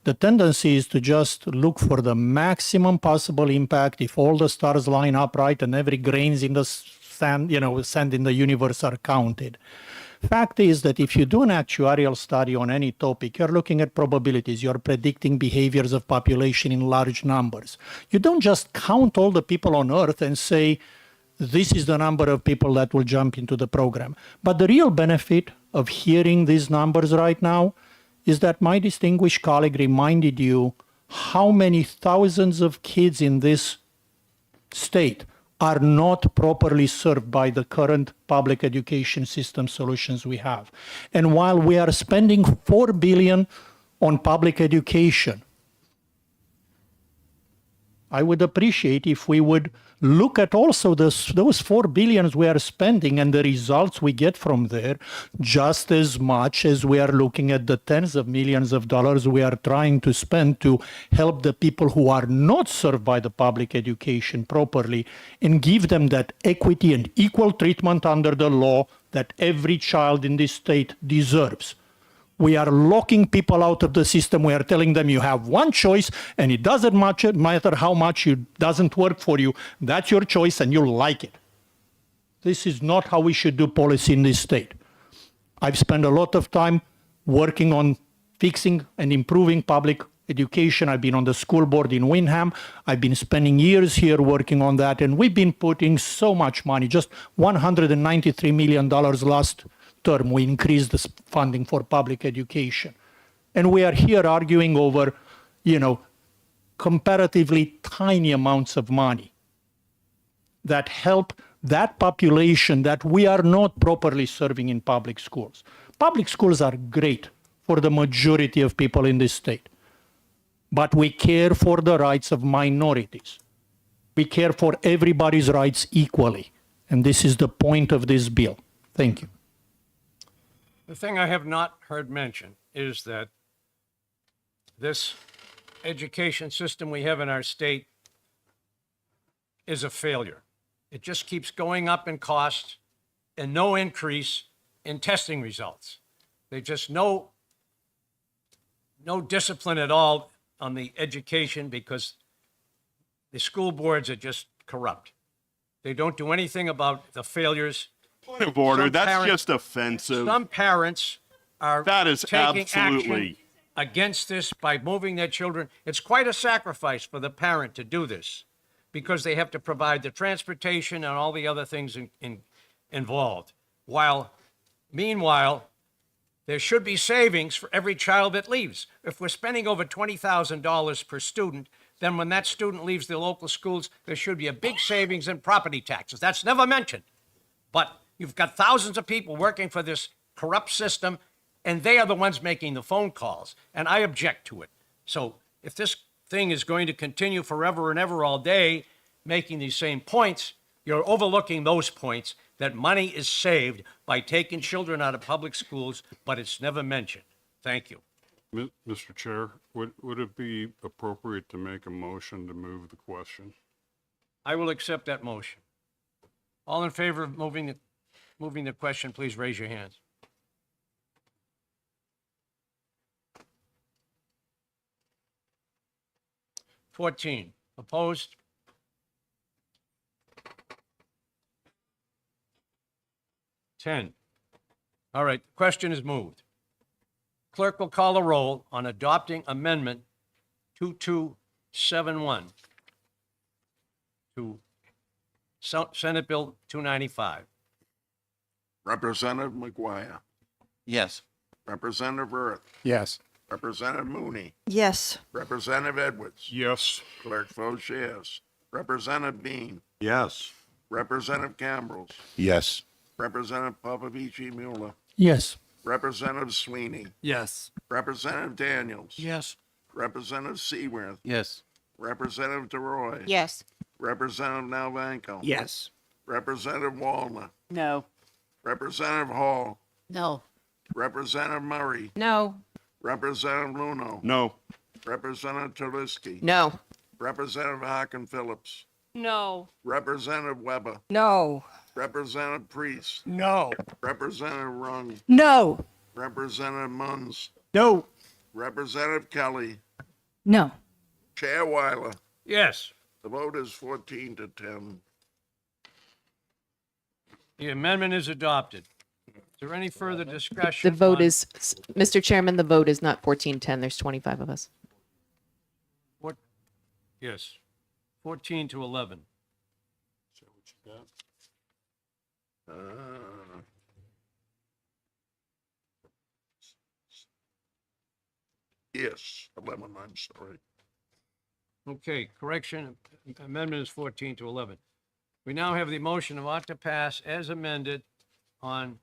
the tendency is to just look for the maximum possible impact if all the stars line up right and every grains in the sand, sand in the universe are counted. Fact is that if you do an actuarial study on any topic, you're looking at probabilities, you're predicting behaviors of population in large numbers. You don't just count all the people on Earth and say, this is the number of people that will jump into the program. But the real benefit of hearing these numbers right now is that my distinguished colleague reminded you how many thousands of kids in this state are not properly served by the current public education system solutions we have. And while we are spending $4 billion on public education, I would appreciate if we would look at also those $4 billion we are spending and the results we get from there, just as much as we are looking at the tens of millions of dollars we are trying to spend to help the people who are not served by the public education properly and give them that equity and equal treatment under the law that every child in this state deserves. We are locking people out of the system. We are telling them you have one choice and it doesn't matter how much it doesn't work for you. That's your choice and you'll like it. This is not how we should do policy in this state. I've spent a lot of time working on fixing and improving public education. I've been on the school board in Windham. I've been spending years here working on that, and we've been putting so much money, just $193 million last term, we increased the funding for public education. And we are here arguing over, comparatively tiny amounts of money that help that population that we are not properly serving in public schools. Public schools are great for the majority of people in this state, but we care for the rights of minorities. We care for everybody's rights equally. And this is the point of this bill. Thank you. The thing I have not heard mentioned is that this education system we have in our state is a failure. It just keeps going up in cost and no increase in testing results. There's just no discipline at all on the education because the school boards are just corrupt. They don't do anything about the failures. Point of order, Some that's parents- just offensive. Some parents are That is taking absolutely- action against this by moving their children. It's quite a sacrifice for the parent to do this because they have to provide the transportation and all the other things involved. Meanwhile, there should be savings for every child that leaves. If we're spending over $20,000 per student, then when that student leaves the local schools, there should be a big savings in property taxes. That's never mentioned. But you've got thousands of people working for this corrupt system, and they are the ones making the phone calls, and I object to it. So if this thing is going to continue forever and ever all day, making these same points, you're overlooking those points, that money is saved by taking children out of public schools, but it's never mentioned. Thank you. Mr. Chair, would it be appropriate to make a motion to move the question? I will accept that motion. All in favor of moving the question, please raise your hands. $14. Opposed? $10. All right, the question is moved. Clerk will call the roll on adopting Amendment 2271 to Senate Bill 295. Representative McGuire, Yes. Representative Earth, Yes. Representative Mooney, Yes. Representative Edwards, Yes. Clerk votes yes. Representative Bean, Yes. Representative Cambrels, Yes. Representative Popovici Mueller, Yes. Representative Sweeney, Yes. Representative Daniels, Yes. Representative Seaworth, Yes. Representative DeRoy, Yes. Representative Nalvanko, Yes. Representative Walner, No. Representative Hall, No. Representative Murray, No. Representative Luno, No. Representative Tulisky, No. Representative Harkin Phillips, No. Representative Weber, No. Representative Priest, No. Representative Rung, No. Representative Munns, No. Representative Kelly, No. Chair Weiler. Yes. The vote is 14 to 10. The amendment is adopted. Is there any further discussion? The vote on is, Mr. Chairman, the vote is not 14-10. There's 25 of us. what- Yes, 14 to 11. Uh, Yes, 11, I'm sorry. Okay, correction, amendment is 14 to 11. We now have the motion of ought to pass as amended on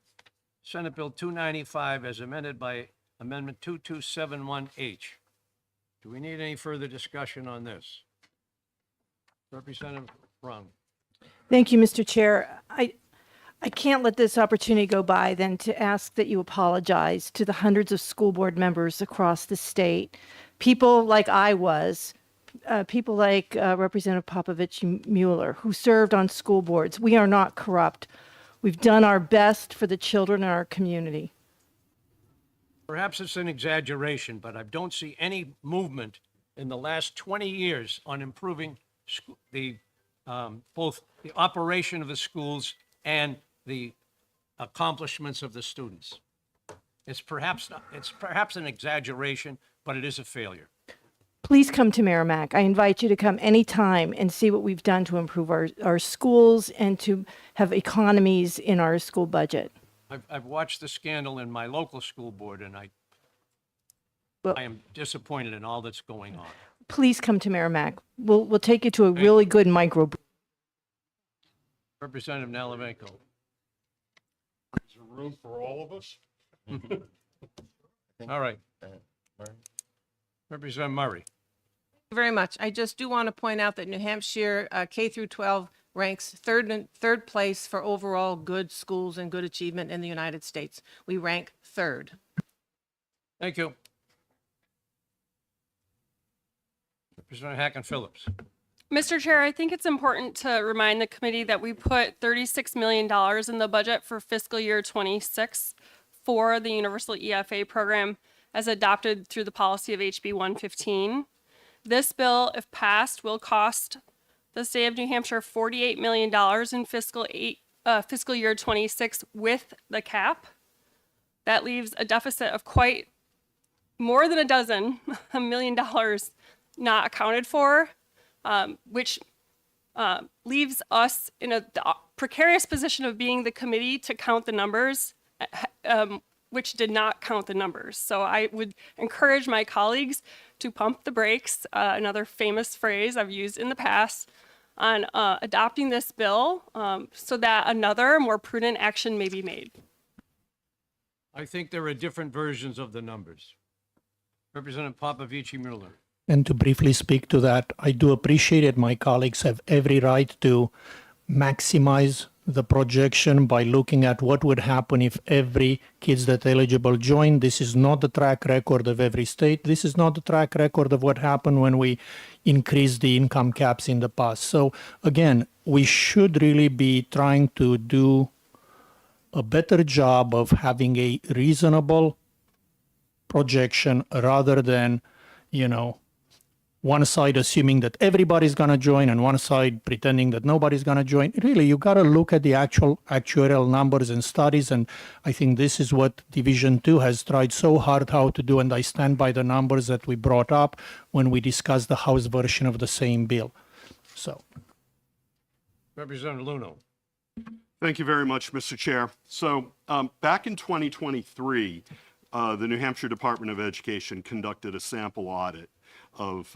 Senate Bill 295 as amended by Amendment 2271H. Do we need any further discussion on this? Representative Rung. Thank you, Mr. Chair. I can't let this opportunity go by then to ask that you apologize to the hundreds of school board members across the state. People like I was, people like Representative Popovich Mueller, who served on school boards. We are not corrupt. We've done our best for the children in our community. Perhaps it's an exaggeration, but I don't see any movement in the last 20 years on improving both the operation of the schools and the accomplishments of the students. It's perhaps an exaggeration, but it is a failure. Please come to Merrimack. I invite you to come anytime and see what we've done to improve our schools and to have economies in our school budget. I've watched the scandal in my local school board, and I am disappointed in all that's going on. Please come to Merrimack. We'll take you to a really good micro. Representative Nalavenko. Is there room for all of us? All right. Representative Murray. Thank you very much. I just do want to point out that New Hampshire K through 12 ranks third place for overall good schools and good achievement in the United States. We rank third. Thank you. Representative Hacken Phillips. Mr. Chair, I think it's important to remind the committee that we put $36 million in the budget for fiscal year 26 for the Universal EFA program as adopted through the policy of HB 115. This bill, if passed, will cost the state of New Hampshire $48 million in fiscal year 26 with the cap. That leaves a deficit of quite more than $1 million not accounted for, which leaves us in a precarious position of being the committee to count the numbers, which did not count the numbers. So I would encourage my colleagues to pump the brakes, another famous phrase I've used in the past, on adopting this bill so that another more prudent action may be made. I think there are different versions of the numbers. Representative Popovici Mueller. And to briefly speak to that, I do appreciate it. My colleagues have every right to maximize the projection by looking at what would happen if every kids that eligible join. This is not the track record of every state. This is not the track record of what happened when we increased the income caps in the past. So again, we should really be trying to do a better job of having a reasonable projection rather than, one side assuming that everybody's going to join and one side pretending that nobody's going to join. Really, you got to look at the actual actuarial numbers and studies. And I think this is what Division 2 has tried so hard how to do. And I stand by the numbers that we brought up when we discussed the House version of the same bill. So. Representative Luno. Thank you very much, Mr. Chair. So back in 2023, the New Hampshire Department of Education conducted a sample audit of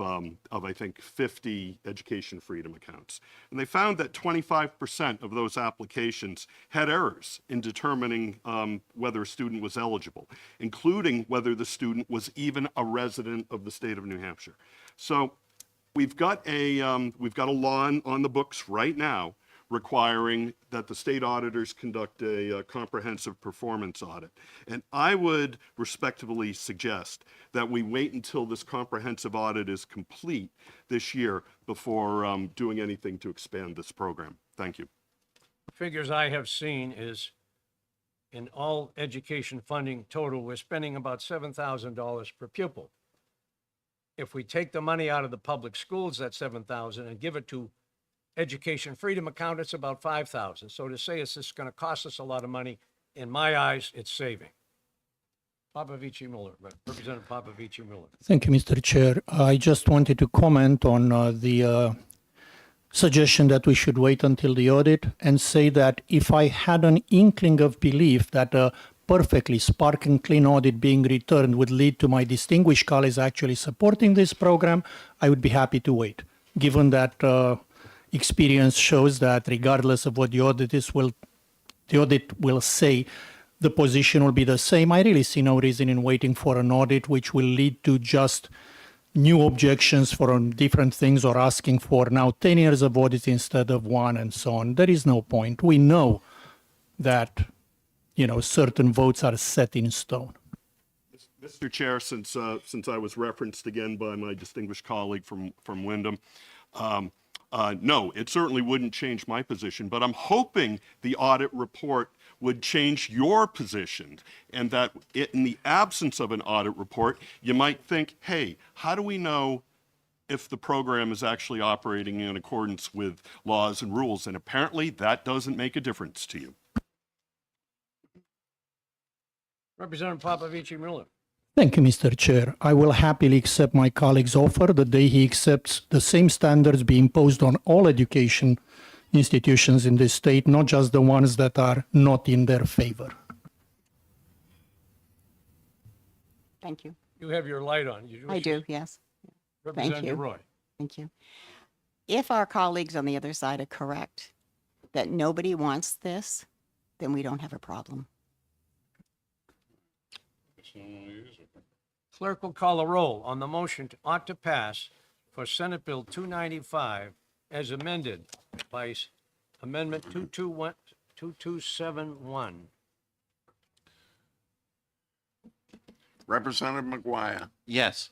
I think 50 education freedom accounts. And they found that 25% of those applications had errors in determining whether a student was eligible, including whether the student was even a resident of the state of New Hampshire. So we've got a law on the books right now requiring that the state auditors conduct a comprehensive performance audit. And I would respectfully suggest that we wait until this comprehensive audit is complete this year before doing anything to expand this program. Thank you. figures I have seen is in all education funding total, we're spending about $7,000 per pupil. If we take the money out of the public schools, that 7,000, and give it to Education Freedom Account, it's about 5,000. So to say it's just going to cost us a lot of money, in my eyes, it's saving. Papavici Miller, Representative Papavici Miller. Thank you, Mr. Chair. I just wanted to comment on the suggestion that we should wait until the audit and say that if I had an inkling of belief that a perfectly sparkling clean audit being returned would lead to my distinguished colleagues actually supporting this program, I would be happy to wait, given that experience shows that regardless of what the audit will say, the position will be the same. I really see no reason in waiting for an audit which will lead to just new objections for different things or asking for now 10 years of audit instead of one and so on. There is no point. We know that, certain votes are set in stone. Mr. Chair, since I was referenced again by my distinguished colleague from Wyndham, no, it certainly wouldn't change my position, but I'm hoping the audit report would change your position, and that in the absence of an audit report, you might think, hey, how do we know if the program is actually operating in accordance with laws and rules? And apparently that doesn't make a difference to you. Representative Papavici Miller. Thank you, Mr. Chair. I will happily accept my colleague's offer the day he accepts the same standards be imposed on all education institutions in this state, not just the ones that are not in their favor. Thank you. You have your light on. I do, yes. Representative you. Roy. Thank you. If our colleagues on the other side are correct, that nobody wants this, then we don't have a problem. Clerk will call a roll on the motion ought to pass for Senate Bill 295 as amended by Amendment 2271. Representative McGuire, Yes.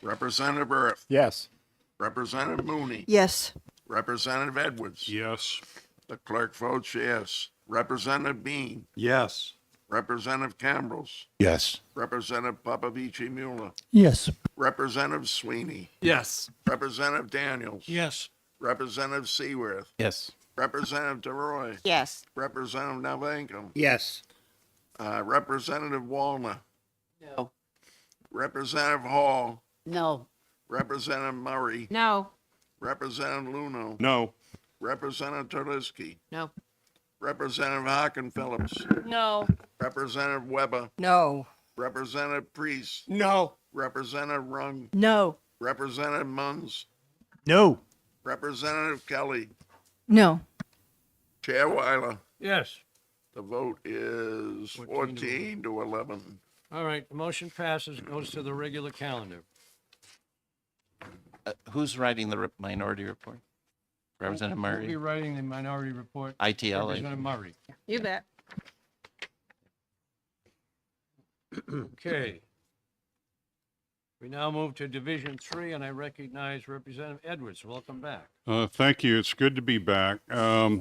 Representative Earth, Yes. Representative Mooney, Yes. Representative Edwards. Yes. The clerk votes yes. Representative Bean, Yes. Representative Cambrils, Yes. Representative Papavici Mueller, Yes. Representative Sweeney, Yes. Representative Daniels. Yes. Representative Seaworth, Yes. Representative DeRoy, Yes. Representative Nelvankum, Yes. Representative Wallner, No. Representative Hall, No. Representative Murray, No. Representative Luno, No. Representative Terlisky, No. Representative Harkin Phillips, No. Representative Weber, No. Representative Priest, No. Representative Rung, No. Representative Munns, No. Representative Kelly, No. Chair Weiler. Yes. The vote is 14 to 11. All right, the motion passes, goes to the regular calendar. Who's writing the minority report? Representative We'll be Murray? writing the minority report. ITLA. Representative Murray. You bet. Okay. We now move to Division 3, and I recognize Representative Edwards. Welcome back. Thank you. It's good to be back. I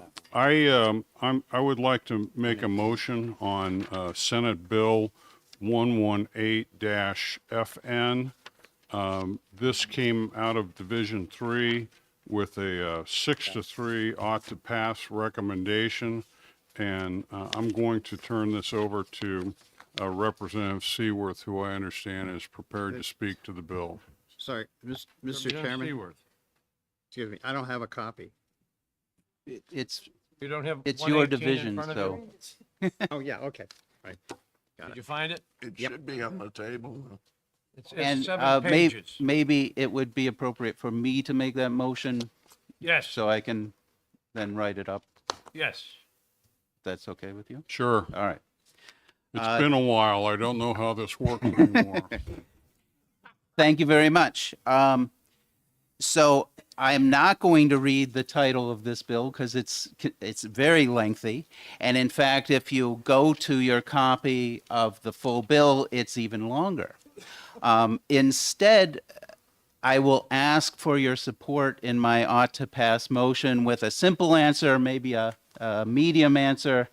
would like to make a motion on Senate Bill 118-FN. This came out of Division 3 with a 6-3 ought to pass recommendation, and I'm going to turn this over to Representative Seaworth, who I understand is prepared to speak to the bill. Sorry, Mr. Representative Chairman, Seaworth. excuse me, I don't have a copy. It's You don't have It's your 118 in division, front of so. you? Oh, yeah, okay. Right. Did you find it? It should be on the table. It's And 7 pages. maybe it would be appropriate for me to make that motion Yes, so I can then write it up. yes. That's okay with you? Sure. All right. It's been a while. I don't know how this works anymore. Thank you very much. So I'm not going to read the title of this bill because it's very lengthy. And in fact, if you go to your copy of the full bill, it's even longer. Instead, I will ask for your support in my ought to pass motion with a simple answer, maybe a medium answer,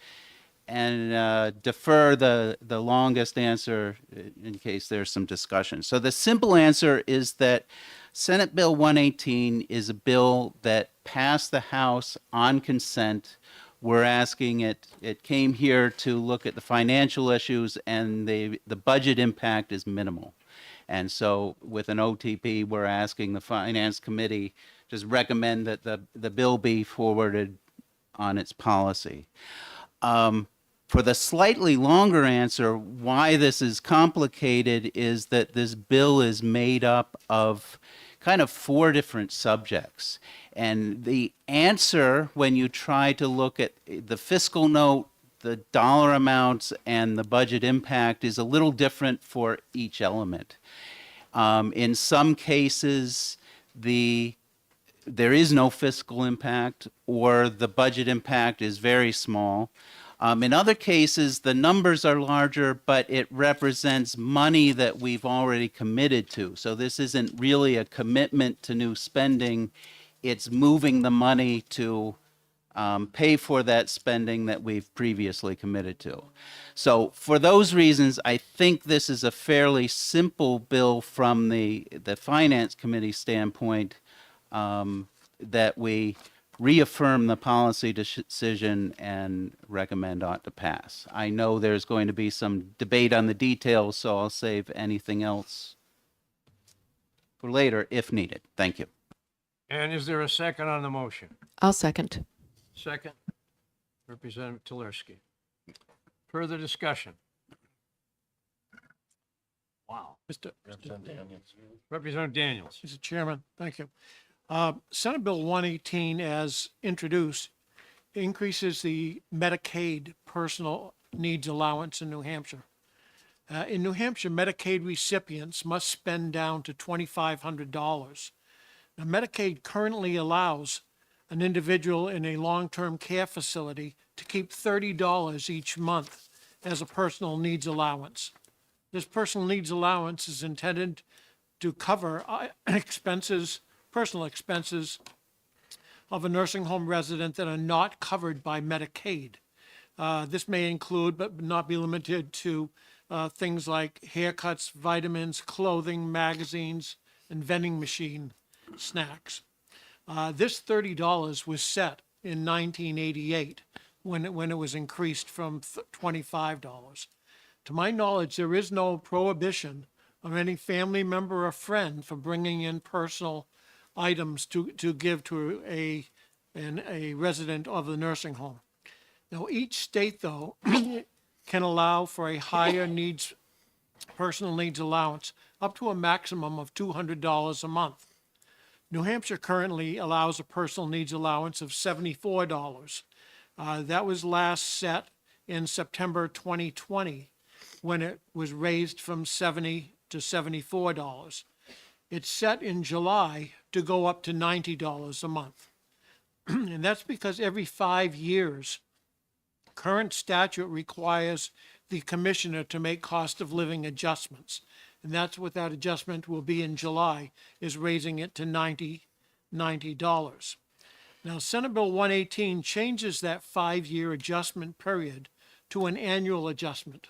and defer the longest answer in case there's some discussion. So the simple answer is that Senate Bill 118 is a bill that passed the House on consent. We're asking it came here to look at the financial issues, and the budget impact is minimal. And so with an OTP, we're asking the Finance Committee just recommend that the bill be forwarded on its policy. For the slightly longer answer, why this is complicated is that this bill is made up of kind of 4 different subjects. And the answer, when you try to look at the fiscal note, the dollar amounts, and the budget impact, is a little different for each element. In some cases, there is no fiscal impact, or the budget impact is very small. In other cases, the numbers are larger, but it represents money that we've already committed to. So this isn't really a commitment to new spending. It's moving the money to pay for that spending that we've previously committed to. So for those reasons, I think this is a fairly simple bill from the Finance Committee standpoint, that we reaffirm the policy decision and recommend ought to pass. I know there's going to be some debate on the details, so I'll save anything else for later if needed. Thank you. And is there a second on the motion? I'll second. Second, Representative Tulerski. Further discussion? Wow. Representative Daniels. Mr. Chairman, thank you. Senate Bill 118, as introduced, increases the Medicaid personal needs allowance in New Hampshire. In New Hampshire, Medicaid recipients must spend down to $2,500. Now, Medicaid currently allows an individual in a long-term care facility to keep $30 each month as a personal needs allowance. This personal needs allowance is intended to cover personal expenses of a nursing home resident that are not covered by Medicaid. This may include, but not be limited to, things like haircuts, vitamins, clothing, magazines, and vending machine snacks. This $30 was set in 1988 when it was increased from $25. To my knowledge, there is no prohibition of any family member or friend from bringing in personal items to give to a resident of the nursing home. Now, each state, though, can allow for a higher personal needs allowance up to a maximum of $200 a month. New Hampshire currently allows a personal needs allowance of $74. That was last set in September 2020, when it was raised from $70 to $74. It's set in July to go up to $90 a month. And that's because every 5 years, current statute requires the commissioner to make cost of living adjustments. And that's what that adjustment will be in July, is raising it to $90. Now, Senate Bill 118 changes that 5-year adjustment period to an annual adjustment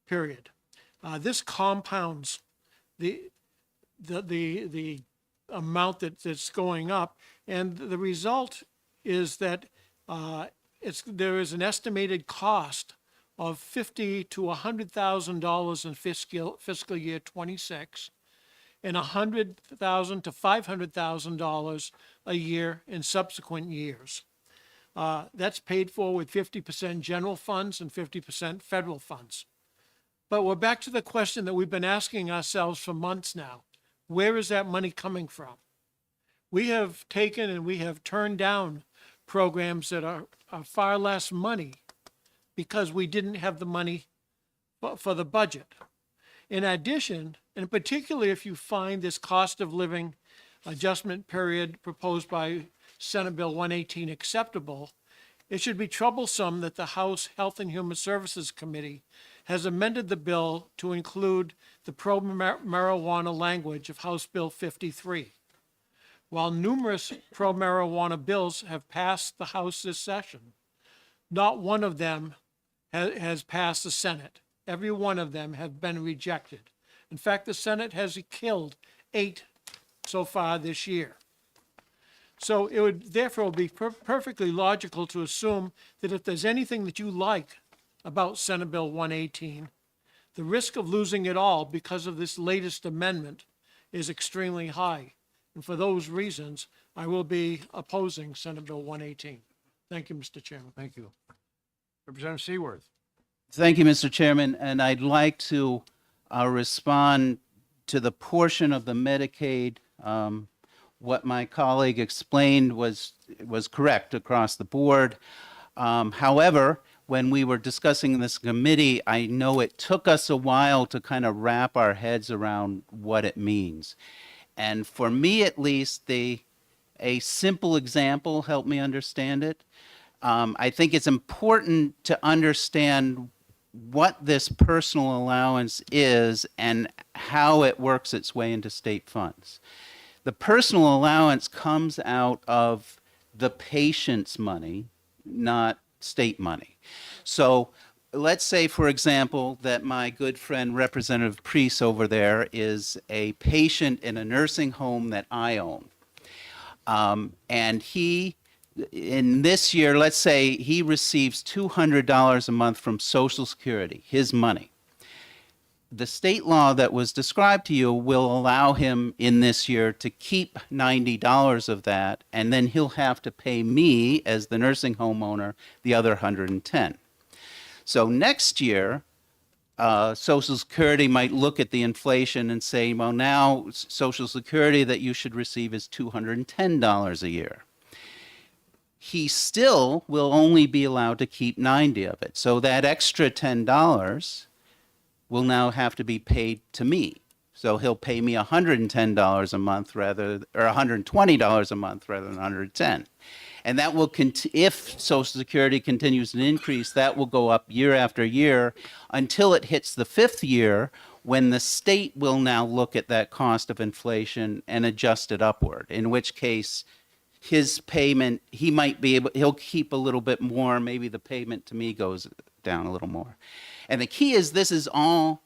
period. This compounds the amount that's going up, and the result is that there is an estimated cost of $50,000 to $100,000 in fiscal year 26, and $100,000 to $500,000 a year in subsequent years. That's paid for with 50% general funds and 50% federal funds. But we're back to the question that we've been asking ourselves for months now. Where is that money coming from? We have taken and we have turned down programs that are far less money because we didn't have the money for the budget. In addition, and particularly if you find this cost of living adjustment period proposed by Senate Bill 118 acceptable, it should be troublesome that the House Health and Human Services Committee has amended the bill to include the pro-marijuana language of House Bill 53. While numerous pro-marijuana bills have passed the House this session, not one of them has passed the Senate. Every one of them have been rejected. In fact, the Senate has killed 8 so far this year. So it would therefore be perfectly logical to assume that if there's anything that you like about Senate Bill 118, the risk of losing it all because of this latest amendment is extremely high. And for those reasons, I will be opposing Senate Bill 118. Thank you, Mr. Chairman. Thank you. Representative Seaworth. Thank you, Mr. Chairman, and I'd like to respond to the portion of the Medicaid. What my colleague explained was correct across the board. However, when we were discussing this committee, I know it took us a while to kind of wrap our heads around what it means. And for me, at least, a simple example helped me understand it. I think it's important to understand what this personal allowance is and how it works its way into state funds. The personal allowance comes out of the patient's money, not state money. So let's say, for example, that my good friend Representative Priest over there is a patient in a nursing home that I own. And he, in this year, let's say he receives $200 a month from Social Security, his money. The state law that was described to you will allow him in this year to keep $90 of that, and then he'll have to pay me, as the nursing home owner, the other $110. So next year, Social Security might look at the inflation and say, well, now Social Security that you should receive is $210 a year. He still will only be allowed to keep 90 of it. So that extra $10 will now have to be paid to me. So he'll pay me $110 a month or $120 a month rather than $110. And that will, if Social Security continues to increase, that will go up year after year until it hits the 5th year, when the state will now look at that cost of inflation and adjust it upward, in which case his payment, he'll keep a little bit more, maybe the payment to me goes down a little more. And the key is, this is all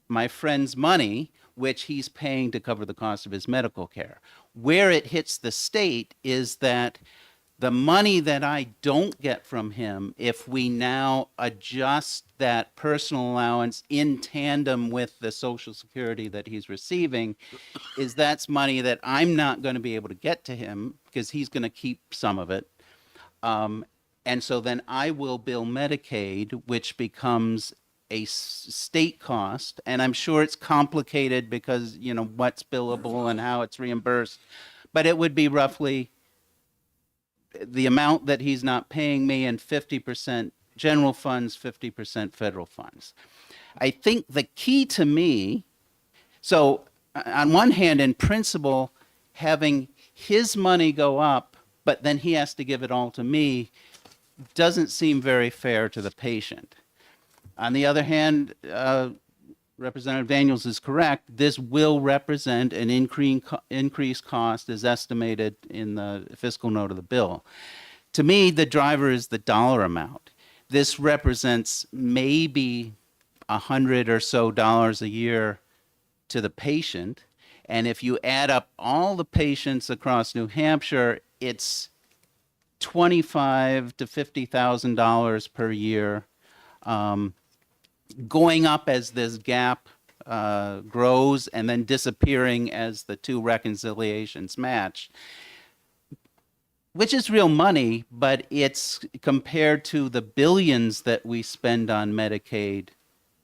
my friend's money, which he's paying to cover the cost of his medical care. Where it hits the state is that the money that I don't get from him, if we now adjust that personal allowance in tandem with the Social Security that he's receiving, is that's money that I'm not going to be able to get to him because he's going to keep some of it. And so then I will bill Medicaid, which becomes a state cost. And I'm sure it's complicated because, you know, what's billable and how it's reimbursed. But it would be roughly the amount that he's not paying me, and 50% general funds, 50% federal funds. I think the key to me, so on one hand, in principle, having his money go up, but then he has to give it all to me, doesn't seem very fair to the patient. On the other hand, Representative Daniels is correct. This will represent an increased cost as estimated in the fiscal note of the bill. To me, the driver is the dollar amount. This represents maybe $100 or so a year to the patient. And if you add up all the patients across New Hampshire, it's $25,000 to $50,000 per year, going up as this gap grows and then disappearing as the two reconciliations match, which is real money, but it's compared to the billions that we spend on Medicaid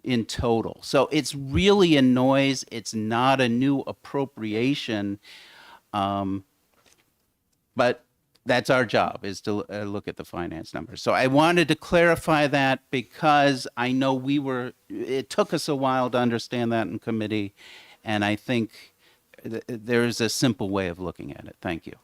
in total. So it's really a noise. It's not a new appropriation, but that's our job, is to look at the finance numbers. So I wanted to clarify that because I know it took us a while to understand that in committee, and I think there's a simple way of looking at it. Thank you.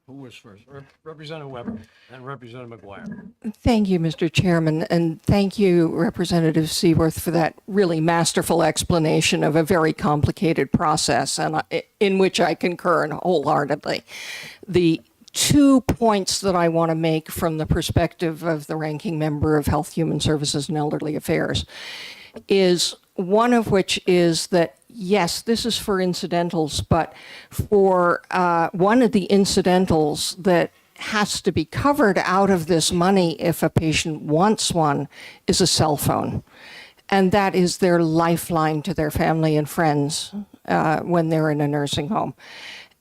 Who was first? Representative Weber and Representative McGuire. Thank you, Mr. Chairman, and thank you, Representative Seaworth, for that really masterful explanation of a very complicated process, and in which I concur wholeheartedly. The two points that I want to make from the perspective of the ranking member of Health, Human Services, and Elderly Affairs. Is one of which is that, yes, this is for incidentals, but for one of the incidentals that has to be covered out of this money if a patient wants one is a cell phone. And that is their lifeline to their family and friends when they're in a nursing home.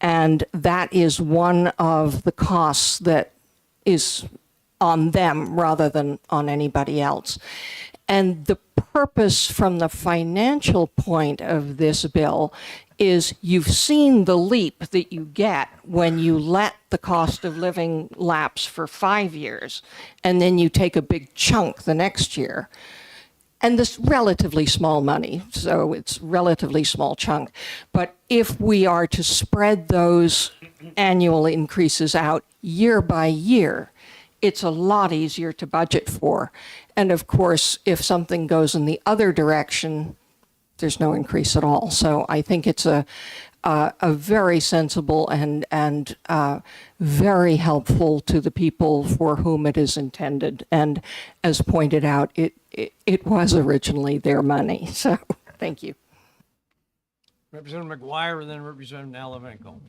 And that is one of the costs that is on them rather than on anybody else. And the purpose from the financial point of this bill is you've seen the leap that you get when you let the cost of living lapse for 5 years, and then you take a big chunk the next year. And this relatively small money, so it's relatively small chunk. But if we are to spread those annual increases out year by year, it's a lot easier to budget for. And of course, if something goes in the other direction, there's no increase at all. So I think it's a very sensible and very helpful to the people for whom it is intended. And as pointed out, it was originally their money. So thank you. Representative McGuire and then Representative Nalavenko.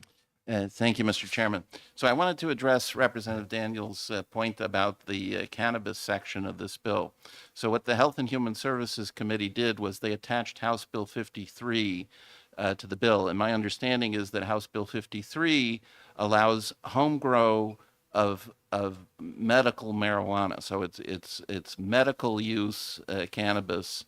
Thank you, Mr. Chairman. So I wanted to address Representative Daniels' point about the cannabis section of this bill. So what the Health and Human Services Committee did was they attached House Bill 53 to the bill. And my understanding is that House Bill 53 allows home grow of medical marijuana. So it's medical use cannabis.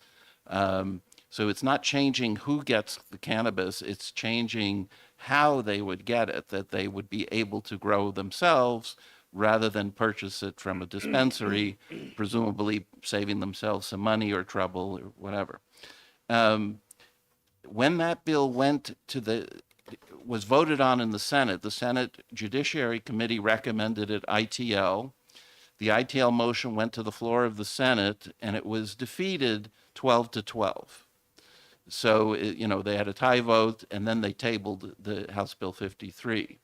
So it's not changing who gets the cannabis, it's changing how they would get it, that they would be able to grow themselves rather than purchase it from a dispensary, presumably saving themselves some money or trouble or whatever. When that bill was voted on in the Senate Judiciary Committee recommended it ITL. The ITL motion went to the floor of the Senate and it was defeated 12-12. So, they had a tie vote and then they tabled the House Bill 53.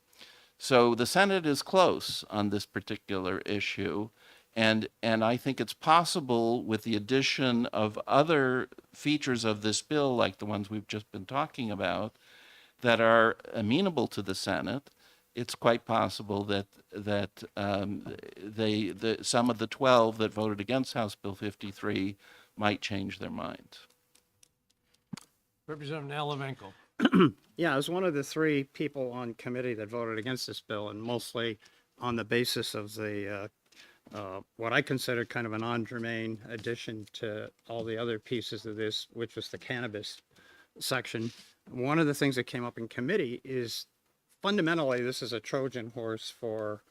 So the Senate is close on this particular issue. And I think it's possible with the addition of other features of this bill, like the ones we've just been talking about, that are amenable to the Senate, it's quite possible that some of the 12 that voted against House Bill 53 might change their minds. Representative Nalavenko. Yeah, I was one of the three people on committee that voted against this bill, and mostly on the basis of the what I considered kind of a non-germane addition to all the other pieces of this, which was the cannabis section. One of the things that came up in committee is fundamentally this is a Trojan horse for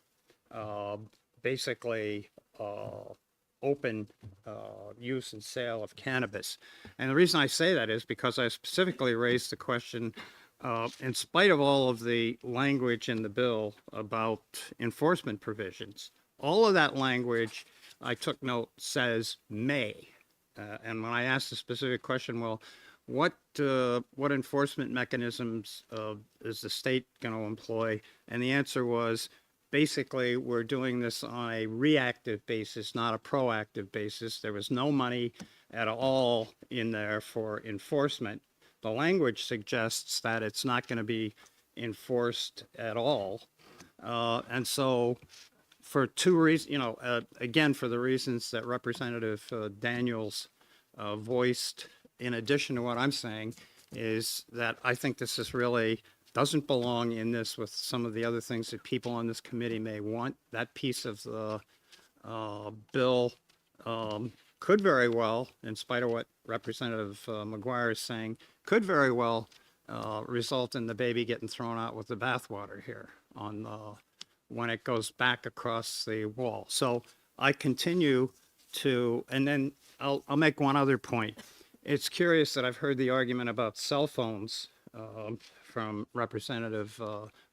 basically open use and sale of cannabis. And the reason I say that is because I specifically raised the question, in spite of all of the language in the bill about enforcement provisions, all of that language, I took note, says may. And when I asked a specific question, well, what enforcement mechanisms is the state going to employ? And the answer was, basically, we're doing this on a reactive basis, not a proactive basis. There was no money at all in there for enforcement. The language suggests that it's not going to be enforced at all. And so for two reasons, again, for the reasons that Representative Daniels voiced, in addition to what I'm saying, is that I think this is really doesn't belong in this with some of the other things that people on this committee may want. That piece of the bill could very well, in spite of what Representative McGuire is saying, could very well result in the baby getting thrown out with the bathwater here on when it goes back across the wall. So I continue to, and then I'll make one other point. It's curious that I've heard the argument about cell phones from Representative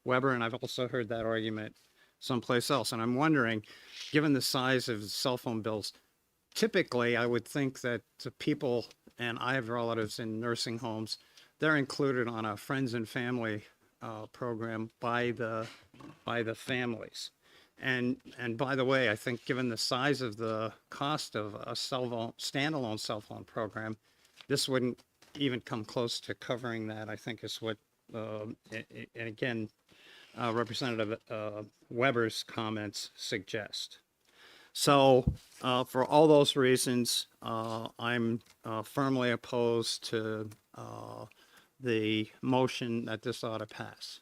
Weber, and I've also heard that argument someplace else. And I'm wondering, given the size of cell phone bills, typically I would think that the people, and I have relatives in nursing homes, they're included on a friends and family program by the families. And by the way, I think given the size of the cost of a standalone cell phone program, this wouldn't even come close to covering that, I think is what, and again, Representative Weber's comments suggest. So for all those reasons, I'm firmly opposed to the motion that this ought to pass.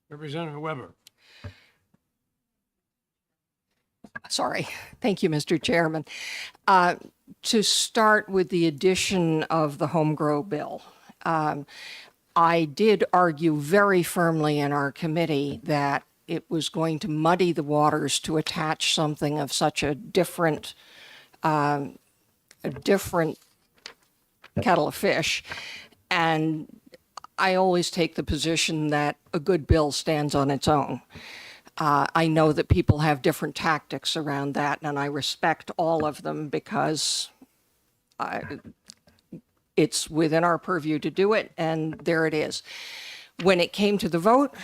Representative Weber. Sorry. Thank you, Mr. Chairman. To start with the addition of the home grow bill, I did argue very firmly in our committee that it was going to muddy the waters to attach something of such a different kettle of fish. And I always take the position that a good bill stands on its own. I know that people have different tactics around that, and I respect all of them because it's within our purview to do it, and there it is. When it came to the vote,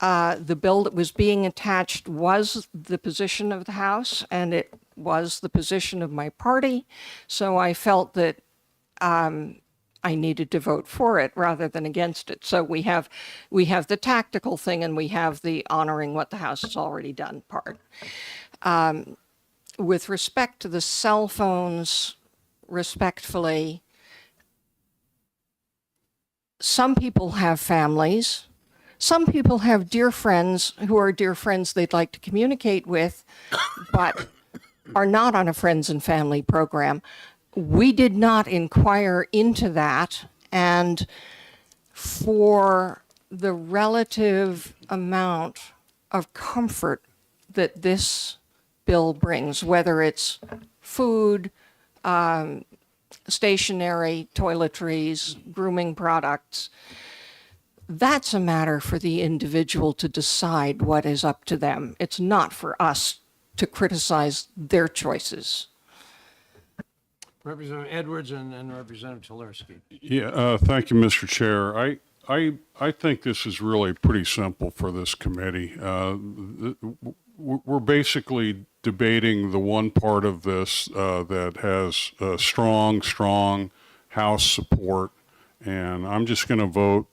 the bill that was being attached was the position of the House, and it was the position of my party, so I felt that I needed to vote for it rather than against it. So we have the tactical thing and we have the honoring what the House has already done part. With respect to the cell phones, respectfully, some people have families. Some people have dear friends who are dear friends they'd like to communicate with, but are not on a friends and family program. We did not inquire into that, and for the relative amount of comfort that this bill brings, whether it's food, stationery, toiletries, grooming products, that's a matter for the individual to decide what is up to them. It's not for us to criticize their choices. Representative Edwards and Representative Tulersky. Yeah, thank you, Mr. Chair. I think this is really pretty simple for this committee. We're basically debating the one part of this that has strong House support, and I'm just going to vote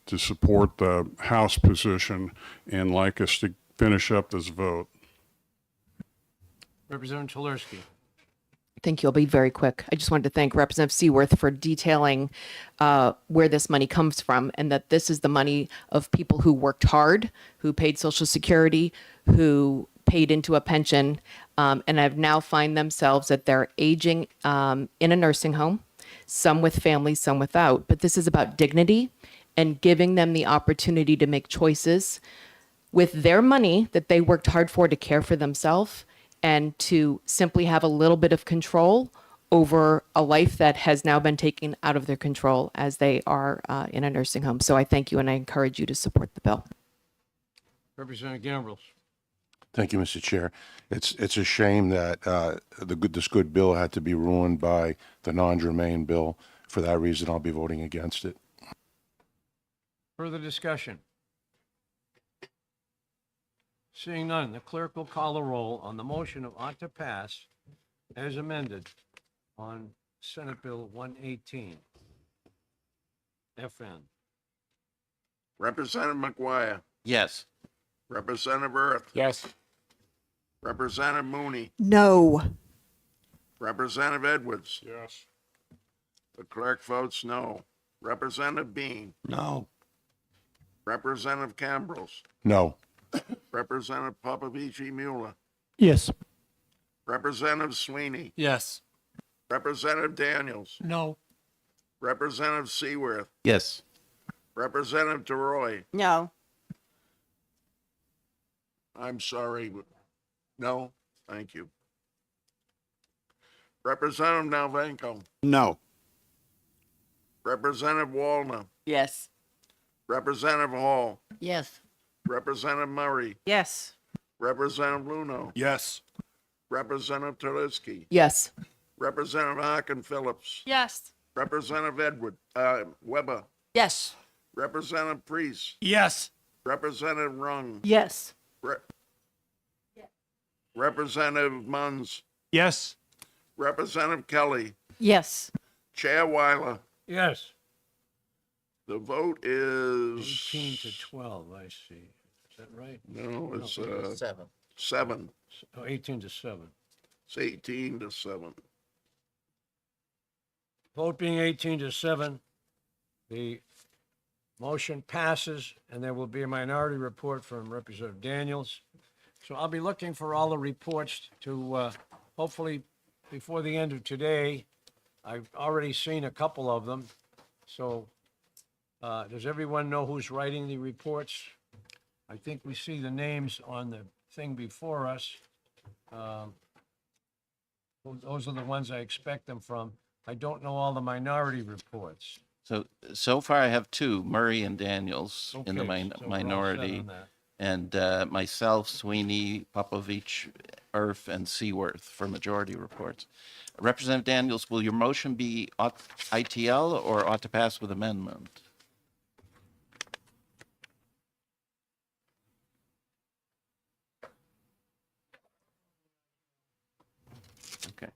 to support the House position and like us to finish up this vote. Representative Tulersky. Thank you. I'll be very quick. I just wanted to thank Representative Seaworth for detailing where this money comes from, and that this is the money of people who worked hard, who paid Social Security, who paid into a pension, and have now find themselves that they're aging in a nursing home, some with families, some without. But this is about dignity and giving them the opportunity to make choices with their money that they worked hard for to care for themselves, and to simply have a little bit of control over a life that has now been taken out of their control as they are in a nursing home. So I thank you, and I encourage you to support the bill. Representative Gambrels. Thank you, Mr. Chair. It's a shame that this good bill had to be ruined by the non-germane bill. For that reason, I'll be voting against it. Further discussion? Seeing none, the clerk will call the roll on the motion of ought to pass as amended on Senate Bill 118. FN. Representative McGuire. Yes. Representative Earth. Yes. Representative Mooney. No. Representative Edwards. Yes. The clerk votes no. Representative Bean. No. Representative Cambrels. No. Representative Popovici Mueller. Yes. Representative Sweeney. Yes. Representative Daniels. No. Representative Seaworth. Yes. Representative DeRoy. No. I'm sorry. No, thank you. Representative Nalvenko. No. Representative Wallner. Yes. Representative Hall. Yes. Representative Murray. Yes. Representative Luno. Yes. Representative Terlisky. Yes. Representative Harkin Phillips. Yes. Representative Weber. Yes. Representative Priest, Yes. Representative Rung, Yes. Representative Munns, Yes. Representative Kelly, Yes. Chair Weiler. Yes. The vote is 18 to 12, I see. Is that right? no, it's Seven. 7. Oh, 18 to 7. It's 18 to 7. Vote being 18 to 7, the motion passes, and there will be a minority report from Representative Daniels. So I'll be looking for all the reports to, hopefully, before the end of today. I've already seen a couple of them. So does everyone know who's writing the reports? I think we see the names on the thing before us. Those are the ones I expect them from. I don't know all the minority reports. So far I have two, Murray and Daniels in the Okay, so we're all set minority. on that. And myself, Sweeney, Popovich, Erf, and Seaworth for majority reports. Representative Daniels, will your motion be ITL or ought to pass with amendment? Okay.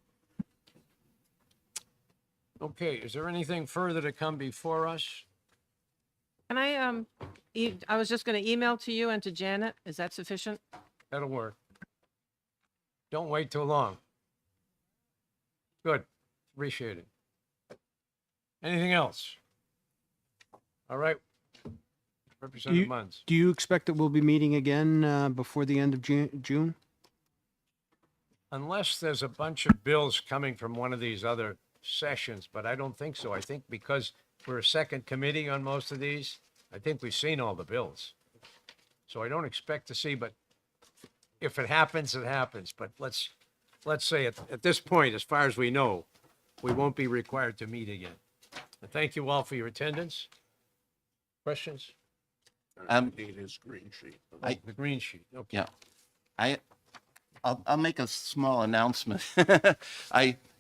Okay, is there anything further to come before us? Can I, I was just going to email to you and to Janet. Is that sufficient? That'll work. Don't wait too long. Good, appreciate it. Anything else? All right. Representative Munns. Do you expect that we'll be meeting again before the end of June? Unless there's a bunch of bills coming from one of these other sessions, but I don't think so. I think because we're a second committee on most of these, I think we've seen all the bills. So I don't expect to see, but if it happens, it happens. But let's say at this point, as far as we know, we won't be required to meet again. And thank you all for your attendance. Questions? Need his green sheet. The green sheet, okay. Yeah. I'll make a small announcement.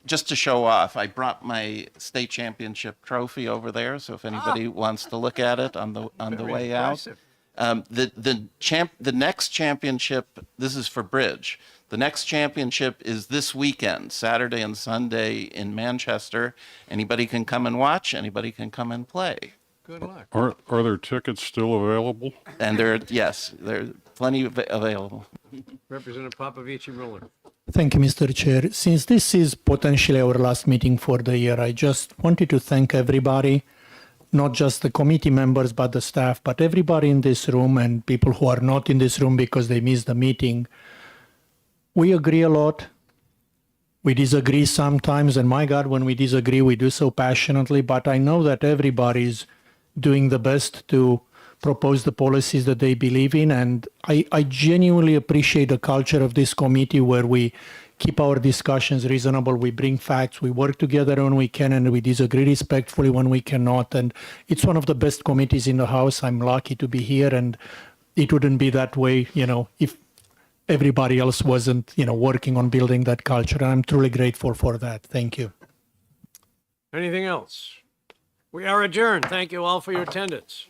Just to show off, I brought my state championship trophy over there, so if anybody wants to look at it on the Very way out. impressive. The next championship, this is for bridge. The next championship is this weekend, Saturday and Sunday in Manchester. Anybody can come and watch, anybody can come and play. Good luck. Are there tickets still available? And yes, there's plenty available. Representative Popovich Miller. Thank you, Mr. Chair. Since this is potentially our last meeting for the year, I just wanted to thank everybody, not just the committee members, but the staff, but everybody in this room and people who are not in this room because they missed the meeting. We agree a lot. We disagree sometimes, and my God, when we disagree, we do so passionately, but I know that everybody's doing the best to propose the policies that they believe in. And I genuinely appreciate the culture of this committee where we keep our discussions reasonable, we bring facts, we work together when we can, and we disagree respectfully when we cannot. And it's one of the best committees in the House. I'm lucky to be here, and it wouldn't be that way, if everybody else wasn't, working on building that culture. And I'm truly grateful for that. Thank you. Anything else? We are adjourned. Thank you all for your attendance.